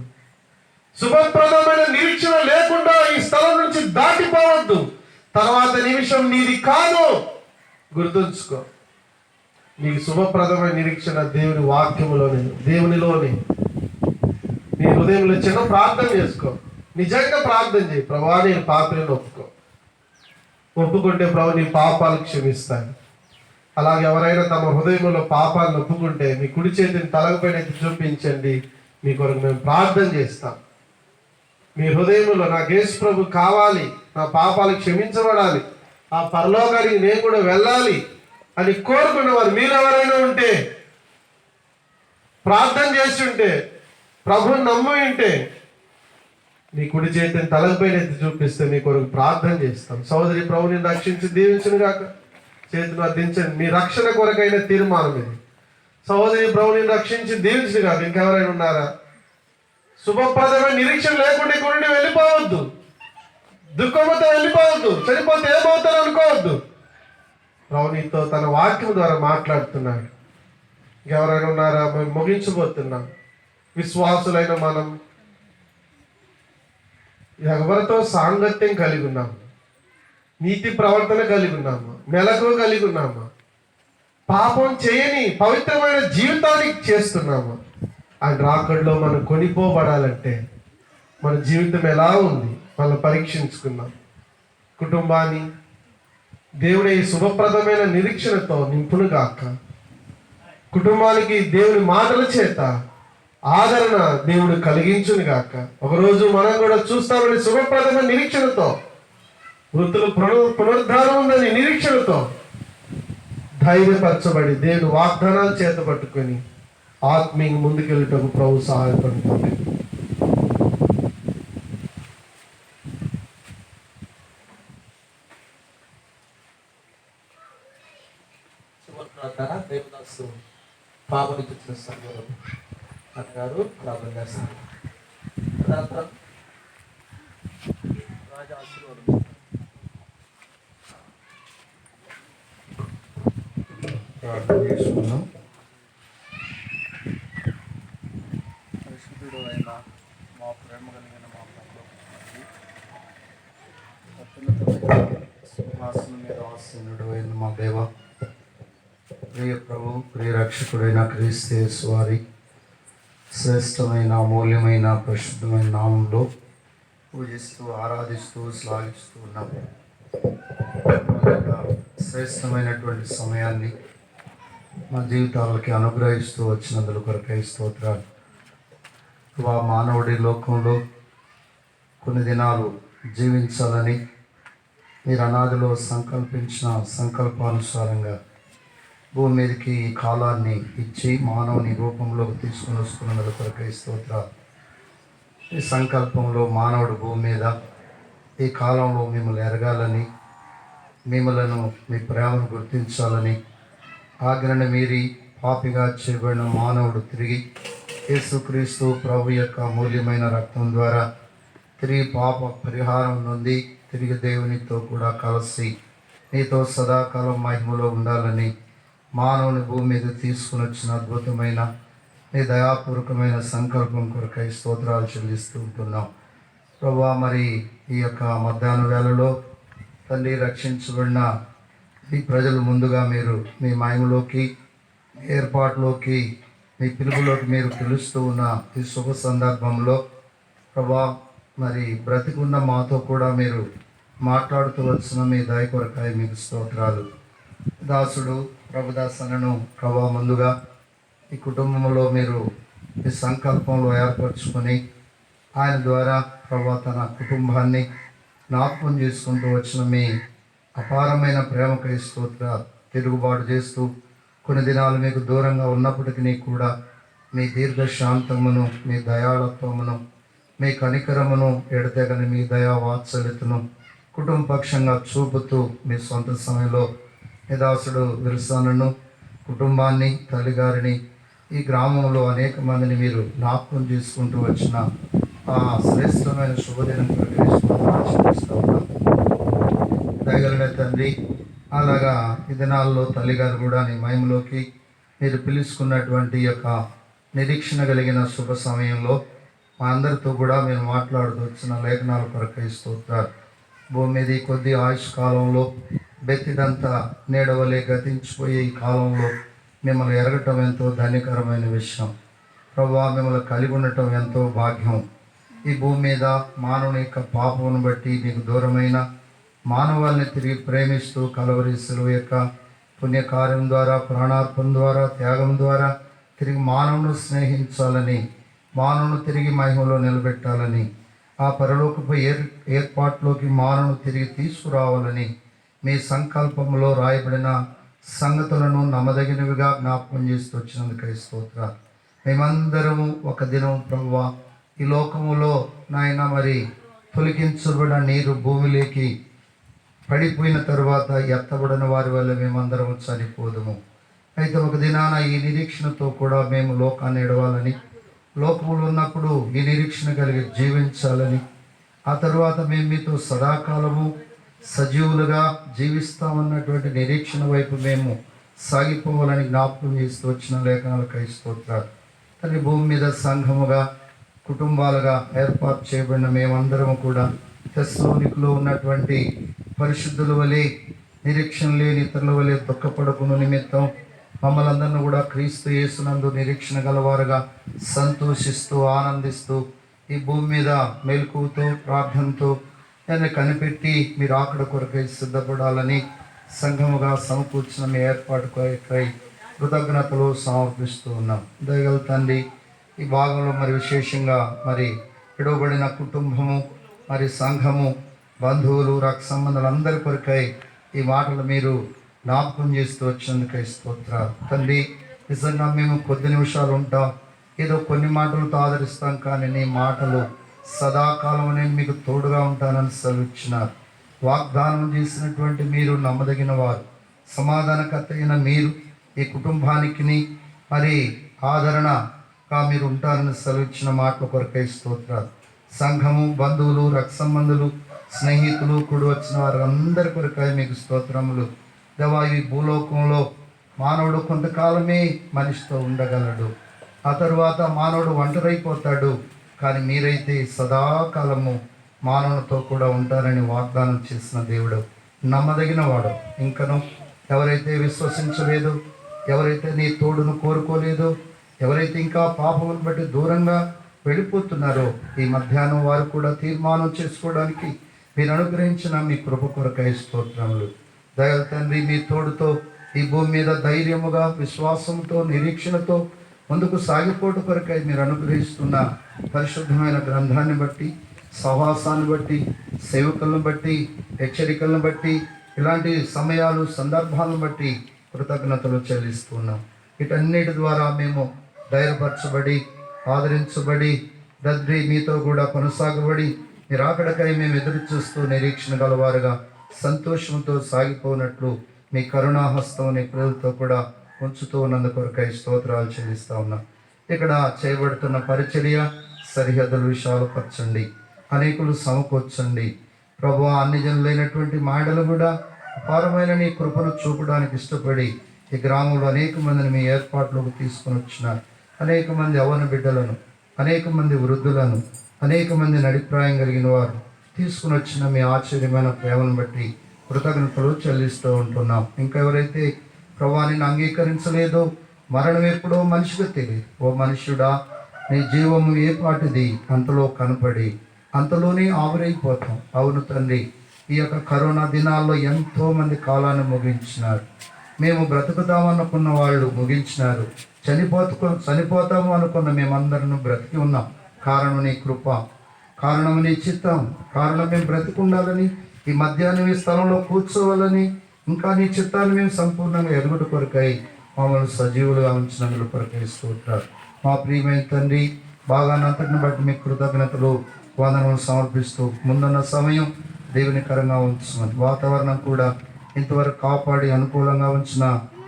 శుభప్రదమైన నిరీక్షణ లేకుండా ఈ స్థలం నుంచి దాటిపోవద్దు. తర్వాత నిమిషం నీది కాదు. గుర్తుంచుకో, నీకు శుభప్రదమైన నిరీక్షణ దేవుని వాక్యములోనే, దేవునిలోనే. నీ హృదయంలో చిన్న ప్రార్థన చేసుకో. నిజంగా ప్రార్థన చేయి. ప్రభువా నేను పాపిని ఒప్పుకుంటే ప్రభు నీ పాపాలు క్షమిస్తాను. అలాగే ఎవరైనా తమ హృదయంలో పాపాలను ఒప్పుకుంటే మీ కుడి చేతిని తలపైన చూపించండి. మీ కొరకు మేము ప్రార్థన చేస్తాం. మీ హృదయంలో నాకు యేసు ప్రభు కావాలి, నా పాపాలు క్షమించబడాలి, ఆ పరలోకానికి నేను కూడా వెళ్ళాలి అని కోరుకున్న వారు మీరు ఎవరైనా ఉంటే, ప్రార్థన చేసి ఉంటే, ప్రభుని నమ్మి ఉంటే, నీ కుడి చేతిని తలపైన ఎత్తి చూపిస్తే మీ కొరకు ప్రార్థన చేస్తాం. సోదరి, ప్రభుని రక్షించి దీవించును గాక. చేతిని అర్థించండి. మీ రక్షణ కొరకైన తీర్మానం ఇది. సహోదరి, ప్రభుని రక్షించి దీవించును గాక. ఇంకెవరైనా ఉన్నారా? శుభప్రదమైన నిరీక్షణ లేకుండా ఇక్కడ నుండి వెళ్ళిపోవద్దు. దుఃఖంతో వెళ్ళిపోవద్దు. చనిపోతే ఏమవుతారు అనుకోవద్దు. ప్రభు నీతో తన వాక్యం ద్వారా మాట్లాడుతున్నాడు. ఇంకెవరైనా ఉన్నారా? మేము ముగించబోతున్నాం. విశ్వాసులైన మనం ఎవరితో సాంగత్యం కలిగి ఉన్నాము, నీతి ప్రవర్తన కలిగి ఉన్నాము, మెలకు కలిగి ఉన్నాము, పాపం చేయని పవిత్రమైన జీవితానికి చేస్తున్నాము. ఆయన రాకడలో మనం కొనిపోబడాలంటే మన జీవితం ఎలా ఉంది మనం పరీక్షించుకున్నాం. కుటుంబాన్ని దేవుడి ఈ శుభప్రదమైన నిరీక్షణతో నింపును గాక. కుటుంబానికి దేవుని మాటల చేత ఆదరణ దేవుడు కలిగించును గాక. ఒకరోజు మనం కూడా చూస్తామని శుభప్రదమైన నిరీక్షణతో, వృత్తులు పునరుద్ధానం ఉందని నిరీక్షణతో ధైర్యపరచబడి దేవుని వాగ్దానాలు చేత పట్టుకొని ఆత్మీయ ముందుకెళ్ళటకు ప్రభు సహాయపడుతుంది. దేవదాసు పాపని తెచ్చిన సంఘం అన్నగారు ప్రార్థన చేస్తారు. రాజా ఆశీర్వాదం. ప్రార్థన చేసుకున్నాం. పరిశుద్ధుడు అయిన మా ప్రేమ కలిగిన మా సింహాసనం మీద ఆసీనుడు అయిన మా దేవ, ప్రియ ప్రభు, ప్రియ రక్షకుడైన క్రీస్తు యేసు వారి శ్రేష్టమైన అమూల్యమైన పరిశుద్ధమైన నామంలో పూజిస్తూ ఆరాధిస్తూ శ్లాఘిస్తూ ఉన్నాం. శ్రేష్టమైనటువంటి సమయాన్ని మా జీవితాలకి అనుగ్రహిస్తూ వచ్చినందుకు కొరకై స్తోత్రాలు. ఆ మానవుడి లోకంలో కొన్ని దినాలు జీవించాలని మీరు అనాదిలో సంకల్పించిన సంకల్పానుసారంగా భూమి మీదకి ఈ కాలాన్ని ఇచ్చి మానవుని రూపంలోకి తీసుకుని వస్తున్నందుకు కొరకై స్తోత్రాలు. ఈ సంకల్పంలో మానవుడు భూమి మీద ఈ కాలంలో మిమ్మల్ని ఎరగాలని, మిమ్మలను మీ ప్రేమను గుర్తించాలని, ఆజ్ఞను మీరి పాపిగా చేయబడిన మానవుడు తిరిగి యేసుక్రీస్తు ప్రభు యొక్క అమూల్యమైన రక్తం ద్వారా తిరిగి పాప పరిహారం నుండి తిరిగి దేవునితో కూడా కలిసి నీతో సదాకాలం మహిమలో ఉండాలని మానవుని భూమి మీద తీసుకుని వచ్చిన అద్భుతమైన నీ దయాపూర్వకమైన సంకల్పం కొరకై స్తోత్రాలు చెల్లిస్తూ ఉంటున్నాం ప్రభువా. మరి ఈ యొక్క మధ్యాహ్న వేళలో తండ్రి రక్షించబడిన ఈ ప్రజలు ముందుగా మీరు మీ మహిమలోకి, మీ ఏర్పాటులోకి, మీ పిలుపులోకి మీరు పిలుస్తూ ఉన్న ఈ శుభ సందర్భంలో ప్రభా, మరి బ్రతికున్న మాతో కూడా మీరు మాట్లాడుతూ వచ్చిన మీ దయ కొరకాయ మీకు స్తోత్రాలు. దాసుడు ప్రభుదాసనను ప్రభా ముందుగా ఈ కుటుంబంలో మీరు ఈ సంకల్పంలో ఏర్పరచుకొని ఆయన ద్వారా ప్రభా తన కుటుంబాన్ని జ్ఞాపకం చేసుకుంటూ వచ్చిన మీ అపారమైన ప్రేమకై స్తోత్రాలు. తిరుగుబాటు చేస్తూ కొన్ని దినాలు మీకు దూరంగా ఉన్నప్పటికీ కూడా మీ దీర్ఘశాంతమును, మీ దయాళత్వమును, మీ కనికరమును, ఎడతెగని మీ దయా వాత్సల్యతను కుటుంబపక్షంగా చూపుతూ మీ సొంత సమయంలో నిదాసుడు విల్సన్ను, కుటుంబాన్ని, తల్లిగారిని, ఈ గ్రామంలో అనేక మందిని మీరు జ్ఞాపకం చేసుకుంటూ వచ్చిన ఆ శ్రేష్టమైన శుభదినం ప్రకటిస్తూ ఉన్నాం. దయగలిగిన తండ్రి, అలాగా ఈ దినాల్లో తల్లిగారు కూడా నీ మహిమలోకి మీరు పిలుచుకున్నటువంటి యొక్క నిరీక్షణ కలిగిన శుభ సమయంలో మా అందరితో కూడా మీరు మాట్లాడుతూ వచ్చిన లేఖనాల కొరకై స్తోత్రాలు. భూమి మీద కొద్ది ఆయుష్ కాలంలో బెత్తిదంతా నీడవలే గతించిపోయే ఈ కాలంలో మిమ్మల్ని ఎరగటం ఎంతో ధన్యకరమైన విషయం ప్రభువా. మిమ్మల్ని కలిగి ఉండటం ఎంతో భాగ్యం. ఈ భూమి మీద మానవుని యొక్క పాపమును బట్టి మీకు దూరమైన మానవాల్ని తిరిగి ప్రేమిస్తూ కలవరి శిలువ యొక్క పుణ్యకార్యం ద్వారా, ప్రాణార్పణ ద్వారా, త్యాగం ద్వారా తిరిగి మానవును స్నేహించాలని, మానవును తిరిగి మహిమలో నిలబెట్టాలని, ఆ పరలోకపు ఏర్పాటులోకి మానవును తిరిగి తీసుకురావాలని మీ సంకల్పంలో రాయబడిన సంగతులను నమ్మదగినవిగా జ్ఞాపకం చేస్తూ వచ్చినందుకై స్తోత్రాలు. మేమందరము ఒక దినం ప్రభువా ఈ లోకములో నాయన మరి తొలగించబడిన నీరు భూమిలోకి పడిపోయిన తరువాత ఎత్తబడిన వారి వల్ల మేమందరము చనిపోదుము. అయితే ఒక దినాన ఈ నిరీక్షణతో కూడా మేము లోకాన్ని ఎడవాలని, లోకములు ఉన్నప్పుడు ఈ నిరీక్షణ కలిగి జీవించాలని, ఆ తరువాత మేము మీతో సదాకాలము సజీవులుగా జీవిస్తామన్నటువంటి నిరీక్షణ వైపు మేము సాగిపోవాలని జ్ఞాపకం చేస్తూ వచ్చిన లేఖనాలకై స్తోత్రాలు. తల్లి, భూమి మీద సంఘముగా, కుటుంబాలుగా ఏర్పాటు చేయబడిన మేమందరము కూడా తెస్సలోనికలో ఉన్నటువంటి పరిశుద్ధుల వలె, నిరీక్షణ లేని ఇతరుల వలె దుఃఖపడకును నిమిత్తం మమ్మల్ని అందరినీ కూడా క్రీస్తు యేసునందు నిరీక్షణ గలవారుగా సంతోషిస్తూ ఆనందిస్తూ ఈ భూమి మీద మెలకువతో, ప్రార్థనతో దాన్ని కనిపెట్టి మీరు ఆకడ కొరకై సిద్ధపడాలని సంఘముగా సమకూర్చిన మీ ఏర్పాటు కొరకై కృతజ్ఞతలు సమర్పిస్తూ ఉన్నాం. దయగల తండ్రి, ఈ భాగంలో మరి విశేషంగా మరి విడవబడిన కుటుంబము, మరి సంఘము, బంధువులు, రక్త సంబంధాలు అందరి కొరకై ఈ మాటలు మీరు జ్ఞాపకం చేస్తూ వచ్చినందుకై స్తోత్రాలు. తండ్రి, నిజంగా మేము కొద్ది నిమిషాలు ఉంటాం, ఏదో కొన్ని మాటలతో ఆదరిస్తాం, కానీ నీ మాటలు సదాకాలం నేను మీకు తోడుగా ఉంటానని సెలవిచ్చినారు. వాగ్దానం చేసినటువంటి మీరు నమ్మదగిన వారు, సమాధానకర్త అయిన మీరు ఈ కుటుంబానికి మరి ఆదరణగా మీరు ఉంటారని సెలవిచ్చిన మాటల కొరకై స్తోత్రాలు. సంఘము, బంధువులు, రక్త సంబంధులు, స్నేహితులు కూడి వచ్చిన వారు అందరి కొరకై మీకు స్తోత్రములు. దేవా, ఈ భూలోకంలో మానవుడు కొంతకాలమే మనిషితో ఉండగలడు, ఆ తరువాత మానవుడు ఒంటరైపోతాడు. కానీ మీరైతే సదాకాలము మానవునితో కూడా ఉంటారని వాగ్దానం చేసిన దేవుడు, నమ్మదగిన వాడు. ఇంకను ఎవరైతే విశ్వసించలేదు, ఎవరైతే నీ తోడును కోరుకోలేదు, ఎవరైతే ఇంకా పాపమును బట్టి దూరంగా వెళ్ళిపోతున్నారో ఈ మధ్యాహ్నం వారు కూడా తీర్మానం చేసుకోవడానికి మీరు అనుగ్రహించిన మీ కృప కొరకై స్తోత్రములు. దయల తండ్రి, మీ తోడుతో ఈ భూమి మీద ధైర్యముగా, విశ్వాసంతో, నిరీక్షణతో ముందుకు సాగిపోటు కొరకై మీరు అనుగ్రహిస్తున్న పరిశుద్ధమైన గ్రంథాన్ని బట్టి, సహవాసాన్ని బట్టి, సేవకులను బట్టి, హెచ్చరికలను బట్టి, ఇలాంటి సమయాలు, సందర్భాలను బట్టి కృతజ్ఞతలు చెల్లిస్తున్నాం. వీటన్నిటి ద్వారా మేము ధైర్యపరచబడి, ఆదరించబడి, తండ్రి మీతో కూడా కొనసాగబడి మీరు అక్కడికై మేము ఎదురు చూస్తూ నిరీక్షణ గలవారుగా సంతోషంతో సాగిపోనట్లు మీ కరుణాహస్తం నీ పిల్లలతో కూడా ఉంచుతూ ఉన్నందు కొరకై స్తోత్రాలు చెల్లిస్తా ఉన్నాం. ఇక్కడ చేయబడుతున్న పరిచర్య సరిహద్దులు విశాలపరచండి, అనేకులు సమకూర్చండి ప్రభు. అన్ని జనులైనటువంటి మాటలు కూడా అపారమైన నీ కృపను చూపడానికి ఇష్టపడి ఈ గ్రామంలో అనేక మందిని మీ ఏర్పాట్లోకి తీసుకొని వచ్చినారు. అనేక మంది యవ్వన బిడ్డలను, అనేక మంది వృద్ధులను, అనేక మంది నడిప్రాయం కలిగిన వారు తీసుకుని వచ్చిన మీ ఆశ్చర్యమైన ప్రేమను బట్టి కృతజ్ఞతలు చెల్లిస్తూ ఉంటున్నాం. ఇంకా ఎవరైతే ప్రభావాన్ని అంగీకరించలేదో, మరణం ఎప్పుడో మనిషిగా తెలియదు. ఓ మనుష్యుడా, నీ జీవము ఏ పాటిది అంతలో కనపడి అంతలోనే ఆవిరైపోతాం. అవును తండ్రి, ఈ యొక్క కరోనా దినాల్లో ఎంతోమంది కాలాన్ని ముగించినారు. మేము బ్రతుకుతామనుకున్న వాళ్ళు ముగించినారు. చనిపోతాము అనుకున్న మేమందరం బ్రతికి ఉన్నాం. కారణం నీ కృప, కారణం నీ చిత్తం, కారణం మేము బ్రతికుండాలని, ఈ మధ్యాహ్నం ఈ స్థలంలో కూర్చోవాలని, ఇంకా నీ చిత్తాన్ని మేము సంపూర్ణంగా ఎరుగుట కొరకై మమ్మల్ని సజీవులుగా ఉంచినందుకు కొరకై స్తోత్రాలు. మా ప్రియమైన తండ్రి, బాగానంతటిని బట్టి మీకు కృతజ్ఞతలు వందనములు సమర్పిస్తూ ముందున్న సమయం దేవునికరంగా ఉంచుమని, వాతావరణం కూడా ఇంతవరకు కాపాడి అనుకూలంగా ఉంచిన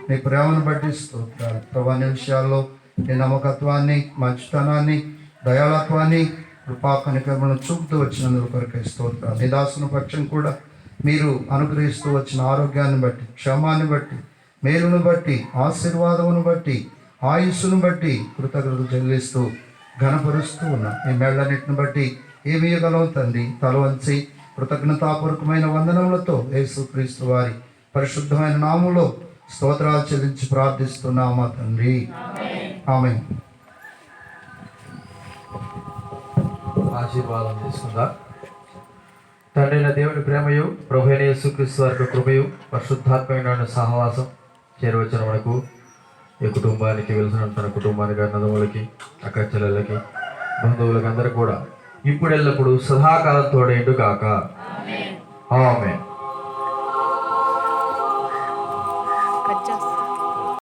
నీ ప్రేమను బట్టి స్తోత్రాలు ప్రభు. అన్ని విషయాల్లో నీ నమ్మకత్వాన్ని, మంచితనాన్ని, దయాళత్వాన్ని, కృపా కనికరములను చూపుతూ వచ్చినందుకు కొరకై స్తోత్రాలు. నీ దాసుని పక్షం కూడా మీరు అనుగ్రహిస్తూ వచ్చిన ఆరోగ్యాన్ని బట్టి, క్షేమాన్ని బట్టి, మేలును బట్టి, ఆశీర్వాదమును బట్టి, ఆయుస్సును బట్టి కృతజ్ఞతలు చెల్లిస్తూ ఘనపరుస్తూ ఉన్నాం. ఈ మేళ్లన్నిటిని బట్టి ఏమి ఇవ్వగలవు తండ్రి. తల వంచి కృతజ్ఞతాపూర్వకమైన వందనములతో యేసుక్రీస్తు వారి పరిశుద్ధమైన నామములో స్తోత్రాలు చెల్లించి ప్రార్థిస్తున్నామా తండ్రి, ఆమేన్. ఆశీర్వాదం తీసుకుందా. తండ్రి అయిన దేవుని ప్రేమయు, ప్రభు అయిన యేసుక్రీస్తు వారి కృపయు, పరిశుద్ధాత్మైన సహవాసం చేరవచ్చిన మనకు, ఈ కుటుంబానికి వెలిసిన తన కుటుంబానికి, అన్నదమ్ములకి, అక్క చెల్లెళ్ళకి, బంధువులకి అందరూ కూడా ఇప్పుడు ఎల్లప్పుడు సదాకాలం తోడేండు కాక. ఆమేన్.